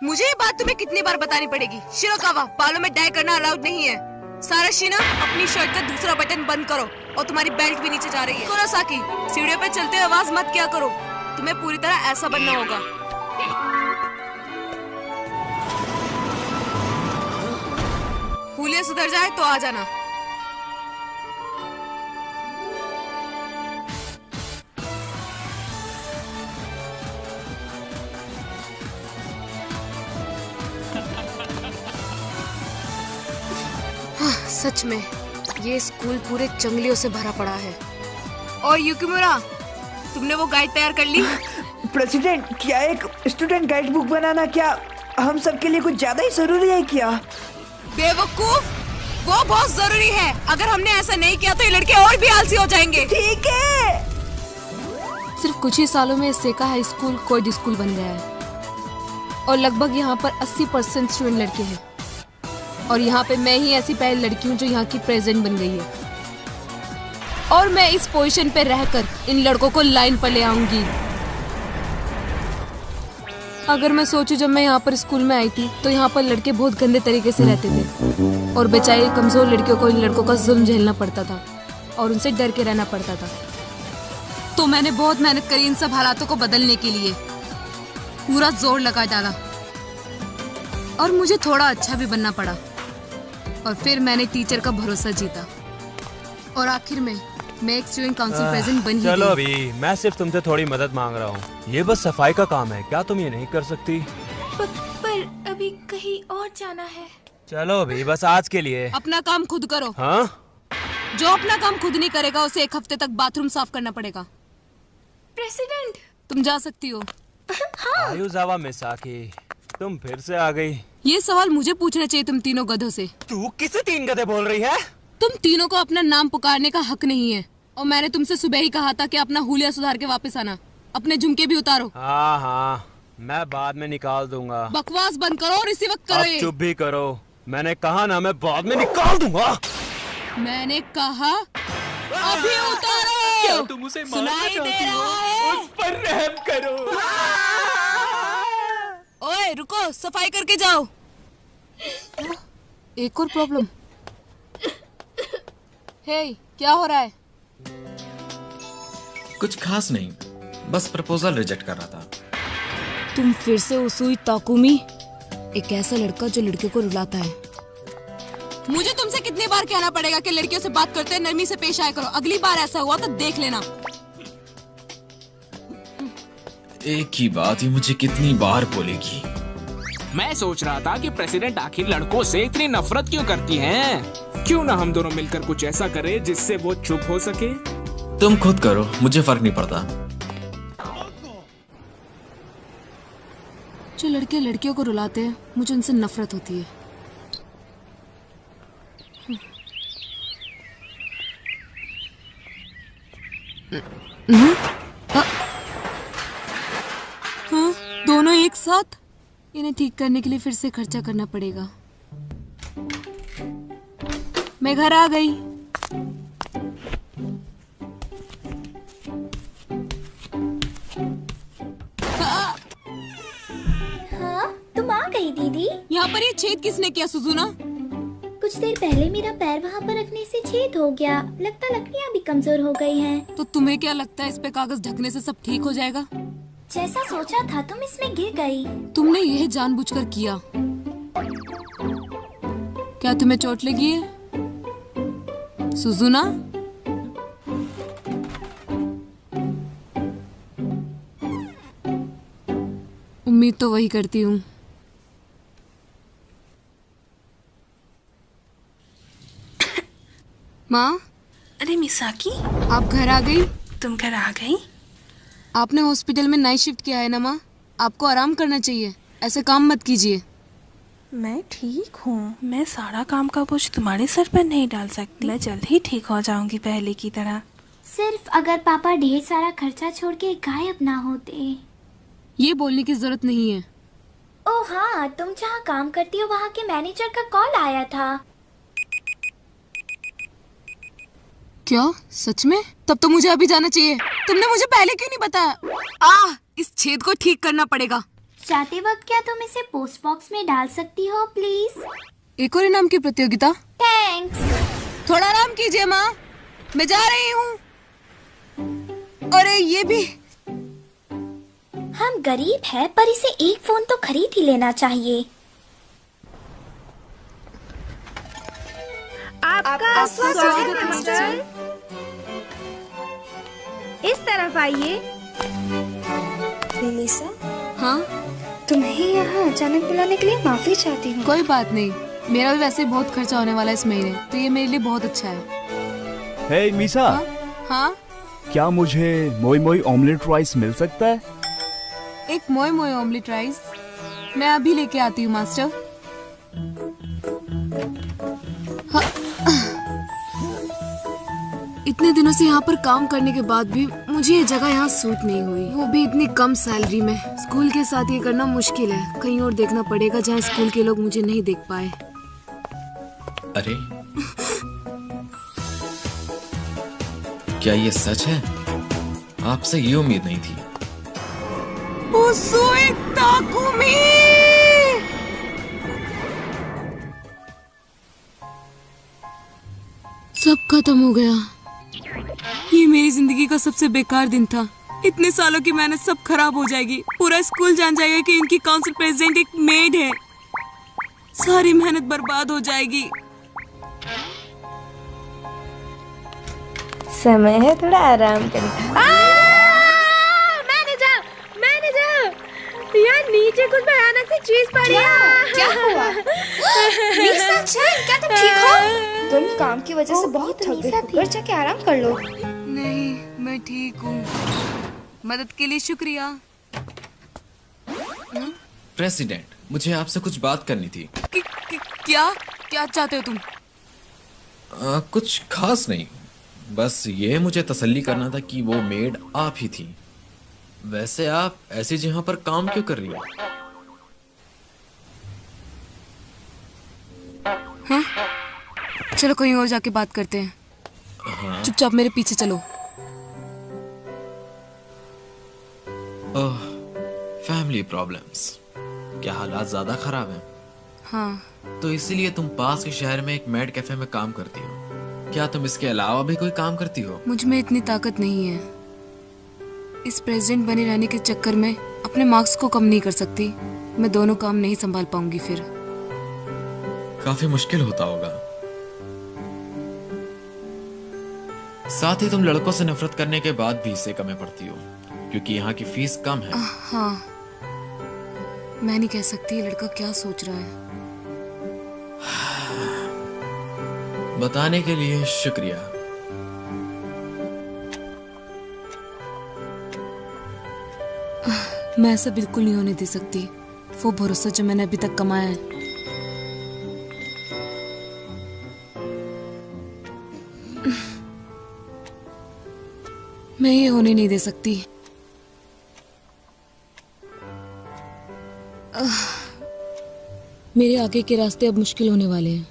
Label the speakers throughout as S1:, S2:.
S1: मुझे ये बात तुम्हें कितनी बार बतानी पड़ेगी? शिरोकावा, बालों में डाई करना अलाउड नहीं है। साराशिना, अपनी शर्ट का दूसरा बटन बंद करो और तुम्हारी बेल्ट भी नीचे जा रही है। कुरोसाकी, सीढ़ियों पे चलते हुए आवाज मत किया करो, तुम्हें पूरी तरह ऐसा बनना होगा। हुलिया सुधर जाए तो आ जाना। सच में ये स्कूल पूरे जंगलियों से भरा पड़ा है। और युकिमुरा, तुमने वो गाइड तैयार कर ली?
S2: प्रेसिडेंट, क्या एक स्टूडेंट गाइड बुक बनाना क्या हम सब के लिए कुछ ज्यादा ही जरूरी है क्या?
S1: बेवकूफ, वो बहुत जरूरी है। अगर हमने ऐसा नहीं किया तो ये लड़के और भी आलसी हो जाएंगे।
S2: ठीक है।
S3: सिर्फ कुछ ही सालों में सेका हाई स्कूल कोएड स्कूल बन गया है और लगभग यहाँ पर 80% स्टूडेंट लड़के हैं। और यहाँ पे मैं ही ऐसी पहली लड़की हूँ जो यहाँ की प्रेसिडेंट बन गई है। और मैं इस पोजीशन पे रहकर इन लड़कों को लाइन पर ले आऊंगी। अगर मैं सोचूं, जब मैं यहाँ पर स्कूल में आई थी तो यहाँ पर लड़के बहुत गंदे तरीके से रहते थे और बेचारे कमजोर लड़कियों को इन लड़कों का जुल्म झेलना पड़ता था और उनसे डर के रहना पड़ता था। तो मैंने बहुत मेहनत करी इन सब हालातों को बदलने के लिए, पूरा जोर लगा डाला और मुझे थोड़ा अच्छा भी बनना पड़ा। और फिर मैंने टीचर का भरोसा जीता और आखिर में मैं एक स्टूडेंट काउंसिल प्रेसिडेंट बन ही गई।
S4: चलो अभी, मैं सिर्फ तुमसे थोड़ी मदद मांग रहा हूँ। ये बस सफाई का काम है, क्या तुम ये नहीं कर सकती?
S5: पर अभी कहीं और जाना है।
S4: चलो अभी, बस आज के लिए।
S3: अपना काम खुद करो।
S4: हाँ?
S3: जो अपना काम खुद नहीं करेगा उसे 1 हफ्ते तक बाथरूम साफ करना पड़ेगा।
S5: प्रेसिडेंट,
S3: तुम जा सकती हो।
S5: हाँ।
S4: आयुजावा मिसाकी, तुम फिर से आ गई।
S3: ये सवाल मुझे पूछना चाहिए तुम तीनों गधों से।
S4: तू किसे 3 गधे बोल रही है?
S3: तुम तीनों को अपना नाम पुकारने का हक नहीं है और मैंने तुमसे सुबह ही कहा था कि अपना हुलिया सुधार के वापस आना। अपने झुमके भी उतारो।
S4: हाँ हाँ, मैं बाद में निकाल दूंगा।
S3: बकवास बंद करो और इसी वक्त करो।
S4: अब चुप भी करो, मैंने कहा ना, मैं बाद में निकाल दूंगा।
S3: मैंने कहा अभी उतारो।
S6: क्या तुम उसे मारना चाहती हो? उस पर रहम करो।
S3: ओए रुको, सफाई करके जाओ। एक और प्रॉब्लम। हे, क्या हो रहा है?
S7: कुछ खास नहीं, बस प्रपोजल रिजेक्ट कर रहा था।
S3: तुम फिर से उसूई ताकुमी, एक ऐसा लड़का जो लड़कियों को रुलाता है। मुझे तुमसे कितनी बार कहना पड़ेगा कि लड़कियों से बात करते हैं नरमी से पेश आया करो। अगली बार ऐसा हुआ तो देख लेना।
S7: एक ही बात ही मुझे कितनी बार बोलेगी।
S6: मैं सोच रहा था कि प्रेसिडेंट आखिर लड़कों से इतनी नफरत क्यों करती हैं? क्यों ना हम दोनों मिलकर कुछ ऐसा करें जिससे वो चुप हो सके?
S7: तुम खुद करो, मुझे फर्क नहीं पड़ता।
S3: जो लड़के लड़कियों को रुलाते हैं, मुझे उनसे नफरत होती है। हाँ, दोनों एक साथ? इन्हें ठीक करने के लिए फिर से खर्चा करना पड़ेगा। मैं घर आ गई।
S5: हाँ, तुम आ गई दीदी।
S3: यहाँ पर ये छेद किसने किया सुजुना?
S5: कुछ देर पहले मेरा पैर वहाँ पर रखने से छेद हो गया। लगता लकड़ियाँ भी कमजोर हो गई हैं।
S3: तो तुम्हें क्या लगता है इस पे कागज ढकने से सब ठीक हो जाएगा?
S5: जैसा सोचा था तुम इसमें गिर गई।
S3: तुमने यह जानबूझकर किया। क्या तुम्हें चोट लगी है सुजुना? उम्मीद तो वही करती हूँ। माँ,
S8: अरे मिसाकी,
S3: आप घर आ गई?
S8: तुम घर आ गई?
S3: आपने हॉस्पिटल में नाइट शिफ्ट किया है ना माँ? आपको आराम करना चाहिए, ऐसे काम मत कीजिए।
S8: मैं ठीक हूँ। मैं सारा काम का बोझ तुम्हारे सर पर नहीं डाल सकती। मैं जल्द ही ठीक हो जाऊंगी पहले की तरह।
S5: सिर्फ अगर पापा ढेर सारा खर्चा छोड़ के गायब ना होते।
S3: ये बोलने की जरूरत नहीं है।
S5: ओ हाँ, तुम जहाँ काम करती हो वहाँ के मैनेजर का कॉल आया था।
S3: क्या सच में? तब तो मुझे अभी जाना चाहिए। तुमने मुझे पहले क्यों नहीं बताया? इस छेद को ठीक करना पड़ेगा।
S5: जाते वक्त क्या तुम इसे पोस्ट बॉक्स में डाल सकती हो प्लीज?
S3: एक और इनाम की प्रतियोगिता?
S5: थैंक्स।
S3: थोड़ा आराम कीजिए माँ, मैं जा रही हूँ। अरे ये भी।
S5: हम गरीब हैं पर इसे एक फोन तो खरीद ही लेना चाहिए।
S9: आपका स्वागत है मास्टर। इस तरफ आइए।
S5: निशा,
S3: हाँ?
S5: तुम्हें यहाँ अचानक बुलाने के लिए माफी चाहती हूँ।
S3: कोई बात नहीं, मेरा भी वैसे बहुत खर्चा होने वाला है इस महीने, तो ये मेरे लिए बहुत अच्छा है।
S10: हे मीसा,
S3: हाँ?
S10: क्या मुझे मोई मोई ऑमलेट राइस मिल सकता है?
S3: एक मोई मोई ऑमलेट राइस? मैं अभी लेके आती हूँ मास्टर। हाँ। इतने दिनों से यहाँ पर काम करने के बाद भी मुझे ये जगह यहाँ सूट नहीं हुई, वो भी इतनी कम सैलरी में। स्कूल के साथ ये करना मुश्किल है, कहीं और देखना पड़ेगा जहाँ स्कूल के लोग मुझे नहीं देख पाए।
S7: अरे क्या ये सच है? आपसे ये उम्मीद नहीं थी।
S3: सब खत्म हो गया। ये मेरी जिंदगी का सबसे बेकार दिन था। इतने सालों की मेहनत सब खराब हो जाएगी। पूरा स्कूल जान जाएगा कि इनकी काउंसिल प्रेसिडेंट एक मेड है। सारी मेहनत बर्बाद हो जाएगी।
S9: समय है थोड़ा आराम करने। मैनेजर, मैनेजर, यार नीचे कुछ भयानक सी चीज पड़ी है।
S5: क्या हुआ? निशा चैन, क्या तुम ठीक हो?
S9: तुम काम की वजह से बहुत थक गए हो, घर जाके आराम कर लो।
S3: नहीं, मैं ठीक हूँ। मदद के लिए शुक्रिया।
S7: प्रेसिडेंट, मुझे आपसे कुछ बात करनी थी।
S3: क्या क्या चाहते हो तुम?
S7: कुछ खास नहीं, बस ये मुझे तसल्ली करना था कि वो मेड आप ही थी। वैसे आप ऐसी जगह पर काम क्यों कर रही हो?
S3: हाँ? चलो कहीं और जाके बात करते हैं।
S7: हाँ?
S3: चुपचाप मेरे पीछे चलो।
S7: ओह, फैमिली प्रॉब्लम्स। क्या हालात ज्यादा खराब हैं?
S3: हाँ।
S7: तो इसीलिए तुम पास के शहर में एक मेड कैफे में काम करती हो। क्या तुम इसके अलावा भी कोई काम करती हो?
S3: मुझ में इतनी ताकत नहीं है। इस प्रेसिडेंट बने रहने के चक्कर में अपने मार्क्स को कम नहीं कर सकती। मैं दोनों काम नहीं संभाल पाऊंगी फिर।
S7: काफी मुश्किल होता होगा। साथ ही तुम लड़कों से नफरत करने के बाद भी इसे कम पड़ती हो, क्योंकि यहाँ की फीस कम है।
S3: हाँ, मैं नहीं कह सकती ये लड़का क्या सोच रहा है।
S7: बताने के लिए शुक्रिया।
S3: मैं ऐसा बिल्कुल नहीं होने दे सकती। वो भरोसा जो मैंने अभी तक कमाया है। मैं ये होने नहीं दे सकती। मेरे आगे के रास्ते अब मुश्किल होने वाले हैं।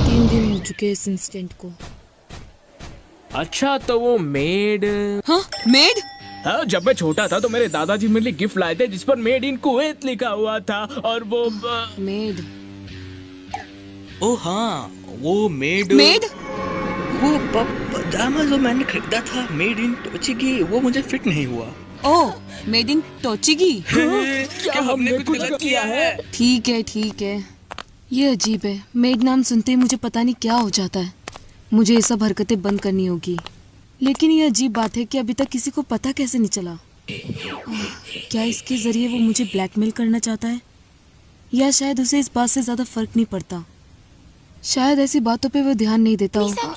S3: 3 दिन हो चुके इस इंसिडेंट को।
S6: अच्छा तो वो मेड।
S3: हाँ, मेड?
S6: हाँ, जब मैं छोटा था तो मेरे दादाजी मेरे लिए गिफ्ट लाए थे जिस पर मेड इन कुवैत लिखा हुआ था। और वो
S3: मेड।
S11: ओ हाँ, वो मेड।
S3: मेड?
S11: वो पजामा जो मैंने खरीदा था मेड इन टोचिगी, वो मुझे फिट नहीं हुआ।
S3: ओह, मेड इन टोचिगी।
S11: क्या हमने कुछ गलत किया है?
S3: ठीक है। ये अजीब है, मेड नाम सुनते ही मुझे पता नहीं क्या हो जाता है। मुझे ये सब हरकतें बंद करनी होगी। लेकिन ये अजीब बात है कि अभी तक किसी को पता कैसे नहीं चला। क्या इसके जरिए वो मुझे ब्लैकमेल करना चाहता है, या शायद उसे इस बात से ज्यादा फर्क नहीं पड़ता। शायद ऐसी बातों पे वो ध्यान नहीं देता होगा।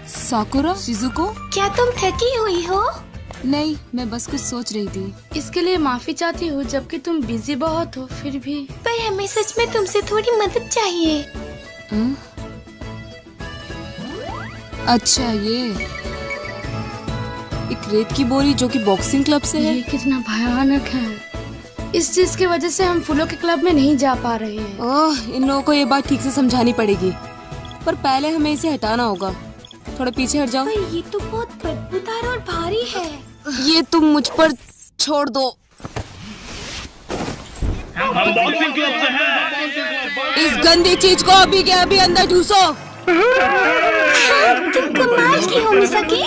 S3: साकुरा, शिजुको,
S5: क्या तुम थकी हुई हो?
S3: नहीं, मैं बस कुछ सोच रही थी।
S9: इसके लिए माफी चाहती हूँ, जबकि तुम बिजी बहुत हो। फिर भी
S5: पर हमें सच में तुमसे थोड़ी मदद चाहिए।
S3: अच्छा, ये एक रेत की बोरी जो कि बॉक्सिंग क्लब से है।
S9: ये कितना भयानक है। इस चीज की वजह से हम फूलों के क्लब में नहीं जा पा रहे हैं।
S3: ओह, इन लोगों को ये बात ठीक से समझानी पड़ेगी, पर पहले हमें इसे हटाना होगा। थोड़ा पीछे हट जाओ।
S5: पर ये तो बहुत बदबूदार और भारी है।
S3: ये तुम मुझ पर छोड़ दो।
S11: हम बॉक्सिंग क्लब से हैं।
S3: इस गंदी चीज को अभी के अभी अंदर ठूसो।
S5: तुम कमाल की हो मिसाकी।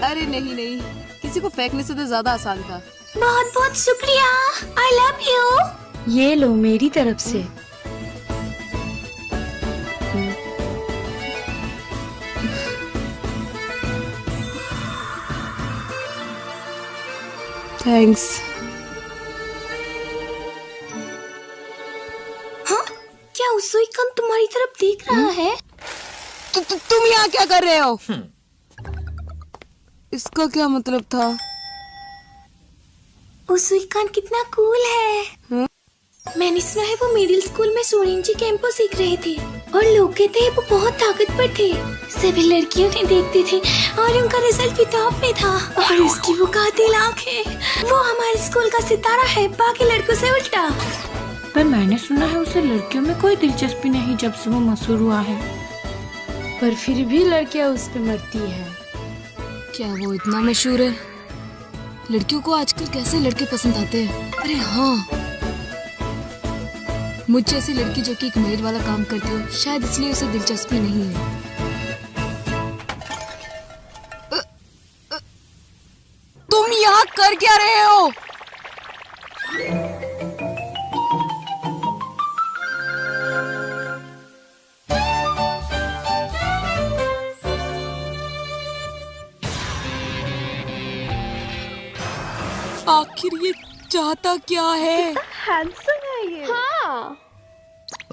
S3: अरे नहीं, किसी को फेंकने से तो ज्यादा आसान था।
S5: बहुत बहुत शुक्रिया। I love you.
S9: ये लो मेरी तरफ से।
S3: थैंक्स।
S5: हाँ? क्या उसुइकन तुम्हारी तरफ देख रहा है?
S3: तुम यहाँ क्या कर रहे हो? इसका क्या मतलब था?
S5: उसुइकन कितना कूल है। मैंने सुना है वो मिडिल स्कूल में सोरेंजी कैंपो सीख रहे थे और लोग कहते हैं वो बहुत ताकतवर थे। सभी लड़कियों ने देखते थे और उनका रिजल्ट भी टॉप में था। और उसकी वो कातिल आंखें, वो हमारे स्कूल का सितारा है, बाकी लड़कों से उल्टा।
S8: पर मैंने सुना है उसे लड़कियों में कोई दिलचस्पी नहीं जब से वो मशहूर हुआ है।
S9: पर फिर भी लड़कियां उस पे मरती हैं।
S3: क्या वो इतना मशहूर है? लड़कियों को आजकल कैसे लड़के पसंद आते हैं? अरे हाँ, मुझ जैसी लड़की जो कि एक मेड वाला काम करती हो, शायद इसलिए उसे दिलचस्पी नहीं है। तुम यहाँ कर क्या रहे हो? आखिर ये चाहता क्या है?
S9: हैंडसम है ये। हाँ।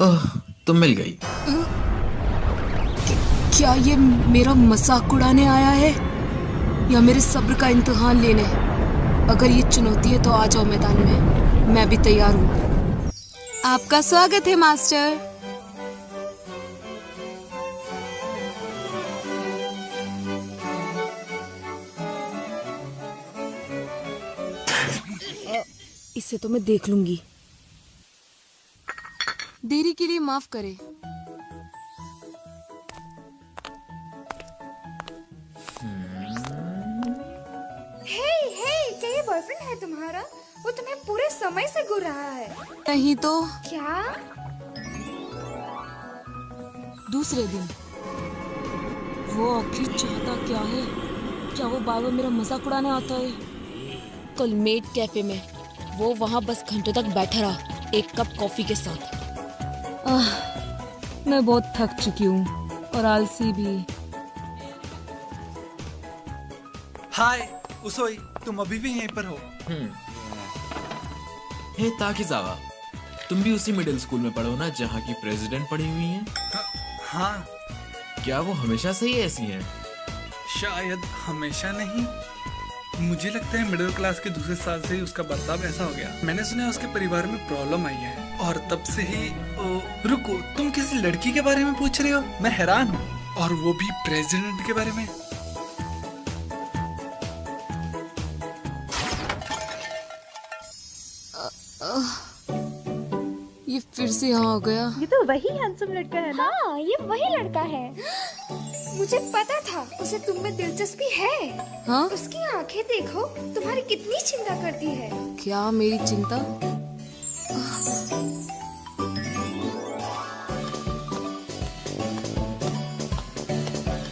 S7: ओह, तुम मिल गई।
S3: क्या ये मेरा मजाक उड़ाने आया है या मेरे सब्र का इम्तिहान लेने? अगर ये चुनौती है तो आ जाओ मैदान में, मैं भी तैयार हूँ। आपका स्वागत है मास्टर। इसे तो मैं देख लूंगी। देरी के लिए माफ करें।
S5: हे, क्या ये बॉयफ्रेंड है तुम्हारा? वो तुम्हें पूरे समय से घूर रहा है।
S3: नहीं तो
S5: क्या?
S3: दूसरे दिन वो आखिर चाहता क्या है? क्या वो बार बार मेरा मजाक उड़ाने आता है? कल मेड कैफे में वो वहाँ बस घंटों तक बैठा रहा एक कप कॉफी के साथ। मैं बहुत थक चुकी हूँ और आलसी भी।
S12: हाय उसोई, तुम अभी भी यहीं पर हो?
S7: हे ताकिजावा, तुम भी उसी मिडिल स्कूल में पढ़ो ना जहाँ की प्रेसिडेंट पढ़ी हुई हैं?
S12: हाँ।
S7: क्या वो हमेशा से ही ऐसी हैं?
S12: शायद हमेशा नहीं, मुझे लगता है मिडिल क्लास के दूसरे साल से ही उसका बर्ताव ऐसा हो गया। मैंने सुना है उसके परिवार में प्रॉब्लम आई है और तब से ही रुको, तुम किसी लड़की के बारे में पूछ रहे हो? मैं हैरान हूँ, और वो भी प्रेसिडेंट के बारे में।
S3: यहाँ आ गया?
S13: ये तो वही हैंडसम लड़का है ना?
S5: हाँ, ये वही लड़का है। मुझे पता था उसे तुम में दिलचस्पी है।
S3: हाँ?
S5: उसकी आंखें देखो, तुम्हारी कितनी चिंता करती है।
S3: क्या मेरी चिंता?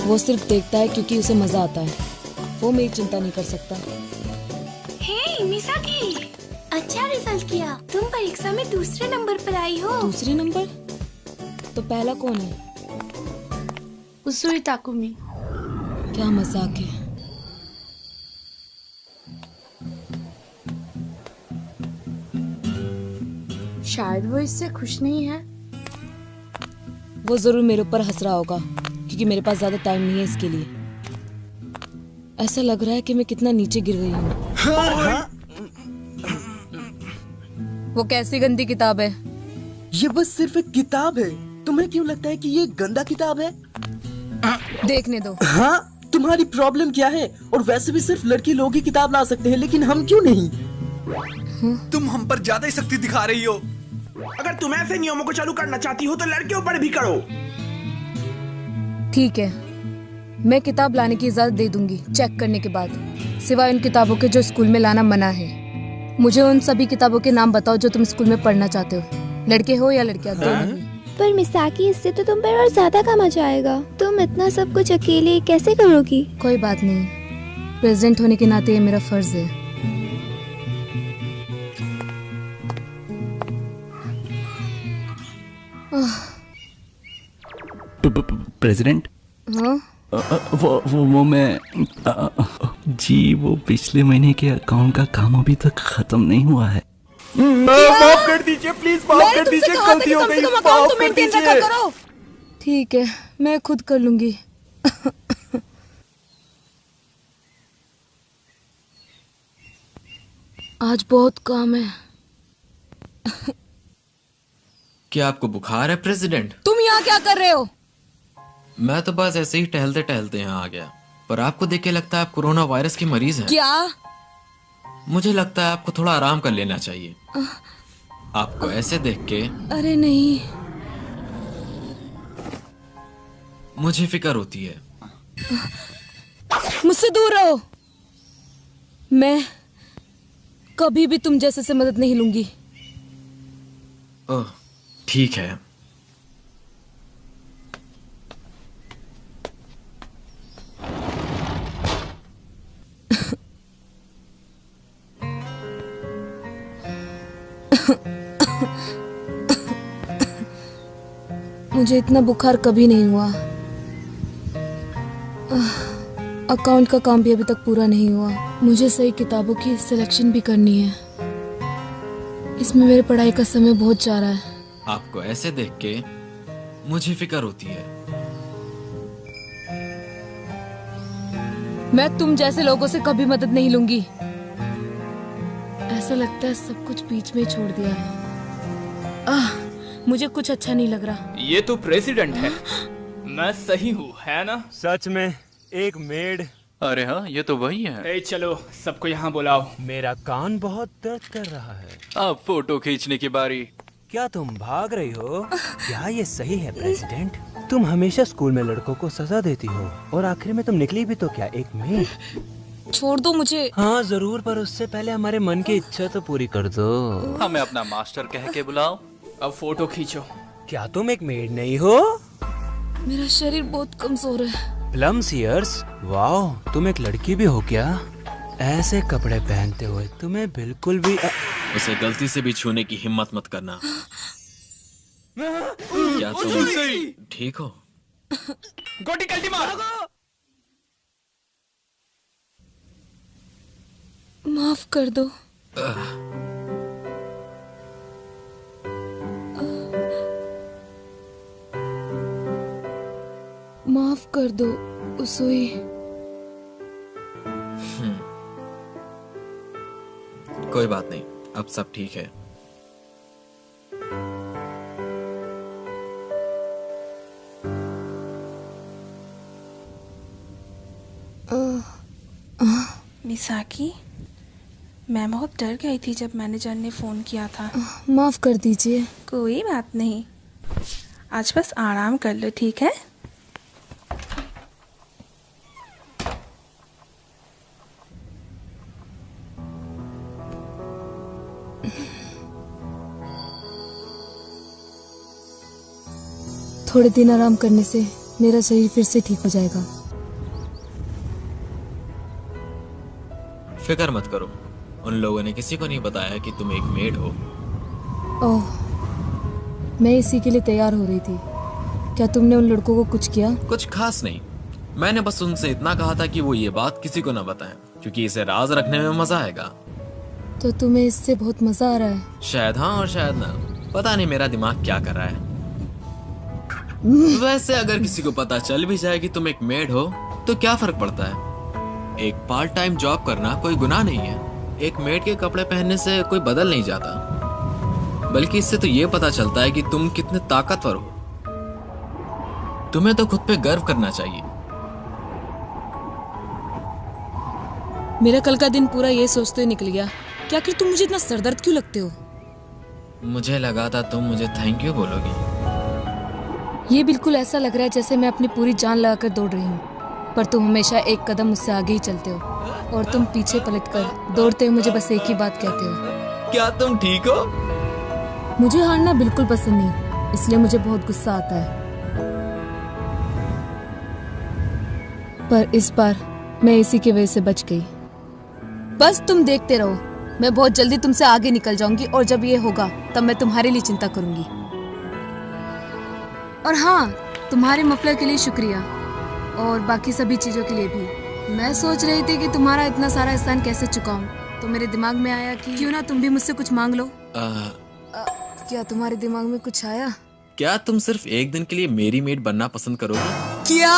S3: वो सिर्फ देखता है क्योंकि उसे मजा आता है। वो मेरी चिंता नहीं कर सकता।
S5: हे मिसाकी, अच्छा रिजल्ट किया। तुम परीक्षा में दूसरे नंबर पर आई हो।
S3: दूसरे नंबर? तो पहला कौन है?
S9: उसुई ताकुमी।
S3: क्या मजाक है।
S9: शायद वो इससे खुश नहीं है।
S3: वो जरूर मेरे ऊपर हंस रहा होगा क्योंकि मेरे पास ज्यादा टाइम नहीं है इसके लिए। ऐसा लग रहा है कि मैं कितना नीचे गिर गई हूँ। वो कैसी गंदी किताब है?
S14: ये बस सिर्फ एक किताब है। तुम्हें क्यों लगता है कि ये गंदा किताब है?
S3: देखने दो।
S14: हाँ, तुम्हारी प्रॉब्लम क्या है? और वैसे भी सिर्फ लड़के लोग ही किताब ला सकते हैं, लेकिन हम क्यों नहीं?
S12: तुम हम पर ज्यादा ही सख्ती दिखा रही हो।
S11: अगर तुम ऐसे नियमों को चालू करना चाहती हो तो लड़कियों पर भी करो।
S3: ठीक है, मैं किताब लाने की इजाजत दे दूंगी चेक करने के बाद, सिवाय उन किताबों के जो स्कूल में लाना मना है। मुझे उन सभी किताबों के नाम बताओ जो तुम स्कूल में पढ़ना चाहते हो, लड़के हो या लड़कियां, दोनों।
S5: पर मिसाकी, इससे तो तुम पर और ज्यादा काम आ जाएगा। तुम इतना सब कुछ अकेले कैसे करोगी?
S3: कोई बात नहीं, प्रेसिडेंट होने के नाते ये मेरा फर्ज है।
S10: प्रेसिडेंट?
S3: हाँ?
S10: वो मैं जी, वो पिछले महीने के अकाउंट का काम अभी तक खत्म नहीं हुआ है।
S14: माफ कर दीजिए प्लीज, माफ कर दीजिए, गलती हो गई, माफ कर दीजिए।
S3: ठीक है, मैं खुद कर लूंगी। आज बहुत काम है।
S7: क्या आपको बुखार है प्रेसिडेंट?
S3: तुम यहाँ क्या कर रहे हो?
S7: मैं तो बस ऐसे ही टहलते टहलते यहाँ आ गया, पर आपको देख के लगता है आप कोरोना वायरस की मरीज हैं।
S3: क्या?
S7: मुझे लगता है आपको थोड़ा आराम कर लेना चाहिए। आपको ऐसे देख के
S3: अरे नहीं,
S7: मुझे फिक्र होती है।
S3: मुझसे दूर रहो। मैं कभी भी तुम जैसे से मदद नहीं लूंगी।
S7: ओह, ठीक है।
S3: मुझे इतना बुखार कभी नहीं हुआ। अकाउंट का काम भी अभी तक पूरा नहीं हुआ। मुझे सही किताबों की सिलेक्शन भी करनी है। इसमें मेरे पढ़ाई का समय बहुत जा रहा है।
S7: आपको ऐसे देख के मुझे फिक्र होती है।
S3: मैं तुम जैसे लोगों से कभी मदद नहीं लूंगी। ऐसा लगता है सब कुछ बीच में ही छोड़ दिया है। मुझे कुछ अच्छा नहीं लग रहा।
S15: ये तो प्रेसिडेंट है। मैं सही हूँ, है ना?
S4: सच में एक मेड।
S15: अरे हाँ, ये तो वही है। ए, चलो सबको यहाँ बुलाओ।
S4: मेरा कान बहुत दर्द कर रहा है।
S15: अब फोटो खींचने की बारी।
S4: क्या तुम भाग रही हो? क्या ये सही है प्रेसिडेंट? तुम हमेशा स्कूल में लड़कों को सजा देती हो और आखिर में तुम निकली भी तो क्या एक मेड?
S3: छोड़ दो मुझे।
S4: हाँ जरूर, पर उससे पहले हमारे मन की इच्छा तो पूरी कर दो।
S15: हमें अपना मास्टर कह के बुलाओ। अब फोटो खींचो।
S4: क्या तुम एक मेड नहीं हो?
S3: मेरा शरीर बहुत कमजोर है।
S4: प्लम्स ईयर्स, वाह, तुम एक लड़की भी हो क्या? ऐसे कपड़े पहनते हुए तुम्हें बिल्कुल भी
S7: उसे गलती से भी छूने की हिम्मत मत करना। क्या तुम ठीक हो?
S15: गोटी कल्टी मार।
S3: माफ कर दो। माफ कर दो उसुई।
S7: कोई बात नहीं, अब सब ठीक है।
S8: मिसाकी, मैं बहुत डर गई थी जब मैनेजर ने फ़ोन किया था।
S3: माफ़ कर दीजिए।
S8: कोई बात नहीं, आज बस आराम कर लो, ठीक है?
S3: थोड़े दिन आराम करने से मेरा शरीर फिर से ठीक हो जाएगा।
S7: फिक्र मत करो, उन लोगों ने किसी को नहीं बताया कि तुम एक मेड हो।
S3: ओह, मैं इसी के लिए तैयार हो रही थी। क्या तुमने उन लड़कों को कुछ किया?
S7: कुछ खास नहीं, मैंने बस उनसे इतना कहा था कि वो ये बात किसी को ना बताएं, क्योंकि इसे राज रखने में मजा आएगा।
S3: तो तुम्हें इससे बहुत मजा आ रहा है?
S7: शायद हाँ और शायद ना, पता नहीं मेरा दिमाग क्या कर रहा है। वैसे अगर किसी को पता चल भी जाए कि तुम एक मेड हो तो क्या फर्क पड़ता है? एक पार्ट टाइम जॉब करना कोई गुनाह नहीं है। एक मेड के कपड़े पहनने से कोई बदल नहीं जाता, बल्कि इससे तो ये पता चलता है कि तुम कितने ताकतवर हो। तुम्हें तो खुद पे गर्व करना चाहिए।
S3: मेरा कल का दिन पूरा ये सोचते हुए निकल गया कि आखिर तुम मुझे इतना सरदर्द क्यों लगते हो?
S7: मुझे लगा था तुम मुझे थैंक यू बोलोगी।
S3: ये बिल्कुल ऐसा लग रहा है जैसे मैं अपनी पूरी जान लगाकर दौड़ रही हूँ, पर तुम हमेशा एक कदम मुझसे आगे ही चलते हो और तुम पीछे पलटकर दौड़ते हुए मुझे बस एक ही बात कहते हो।
S7: क्या तुम ठीक हो?
S3: मुझे हारना बिल्कुल पसंद नहीं, इसलिए मुझे बहुत गुस्सा आता है। पर इस बार मैं इसी की वजह से बच गई। बस तुम देखते रहो, मैं बहुत जल्दी तुमसे आगे निकल जाऊंगी और जब ये होगा तब मैं तुम्हारे लिए चिंता करूंगी। और हाँ, तुम्हारे मफलर के लिए शुक्रिया और बाकी सभी चीजों के लिए भी। मैं सोच रही थी कि तुम्हारा इतना सारा एहसान कैसे चुकाऊं, तो मेरे दिमाग में आया कि क्यों ना तुम भी मुझसे कुछ मांग लो। क्या तुम्हारे दिमाग में कुछ आया?
S7: क्या तुम सिर्फ एक दिन के लिए मेरी मेड बनना पसंद करोगे?
S3: क्या?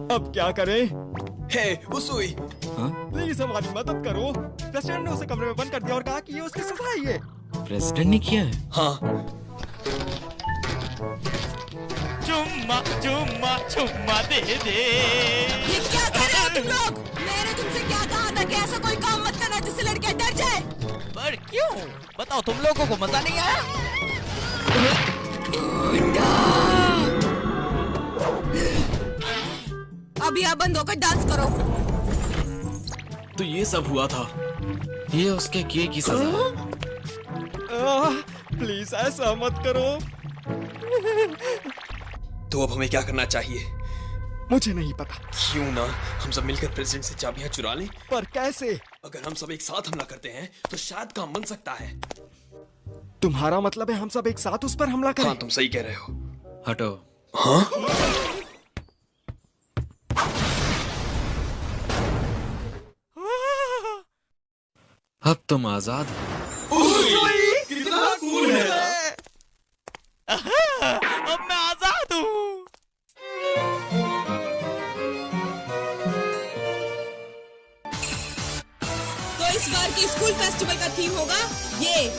S16: अब क्या करें?
S7: हे उसुई,
S16: प्लीज हमारी मदद करो। प्रेसिडेंट ने उसे कमरे में बंद कर दिया और कहा कि ये उसकी सजा है। ये
S7: प्रेसिडेंट ने किया है?
S16: हाँ।
S15: चुम्मा चुम्मा चुम्मा दे दे।
S1: ये क्या कर रहे हो तुम लोग? मैंने तुमसे क्या कहा था कि ऐसा कोई काम मत करना जिससे लड़कियां डर जाए।
S15: पर क्यों? बताओ, तुम लोगों को मजा नहीं आया?
S1: अब यहाँ बंद होकर डांस करो।
S7: तो ये सब हुआ था, ये उसके किए की सजा है।
S16: प्लीज ऐसा मत करो।
S17: तो अब हमें क्या करना चाहिए?
S16: मुझे नहीं पता।
S17: क्यों ना हम सब मिलकर प्रेसिडेंट से चाबियां चुरा लें?
S16: पर कैसे?
S17: अगर हम सब एक साथ हमला करते हैं तो शायद काम बन सकता है।
S16: तुम्हारा मतलब है हम सब एक साथ उस पर हमला करें?
S17: हाँ, तुम सही कह रहे हो।
S7: हटो।
S17: हाँ?
S7: अब तुम आजाद हो।
S16: कितना कूल है।
S15: अब मैं आजाद हूँ।
S1: तो इस बार के स्कूल फेस्टिवल का थीम होगा ये,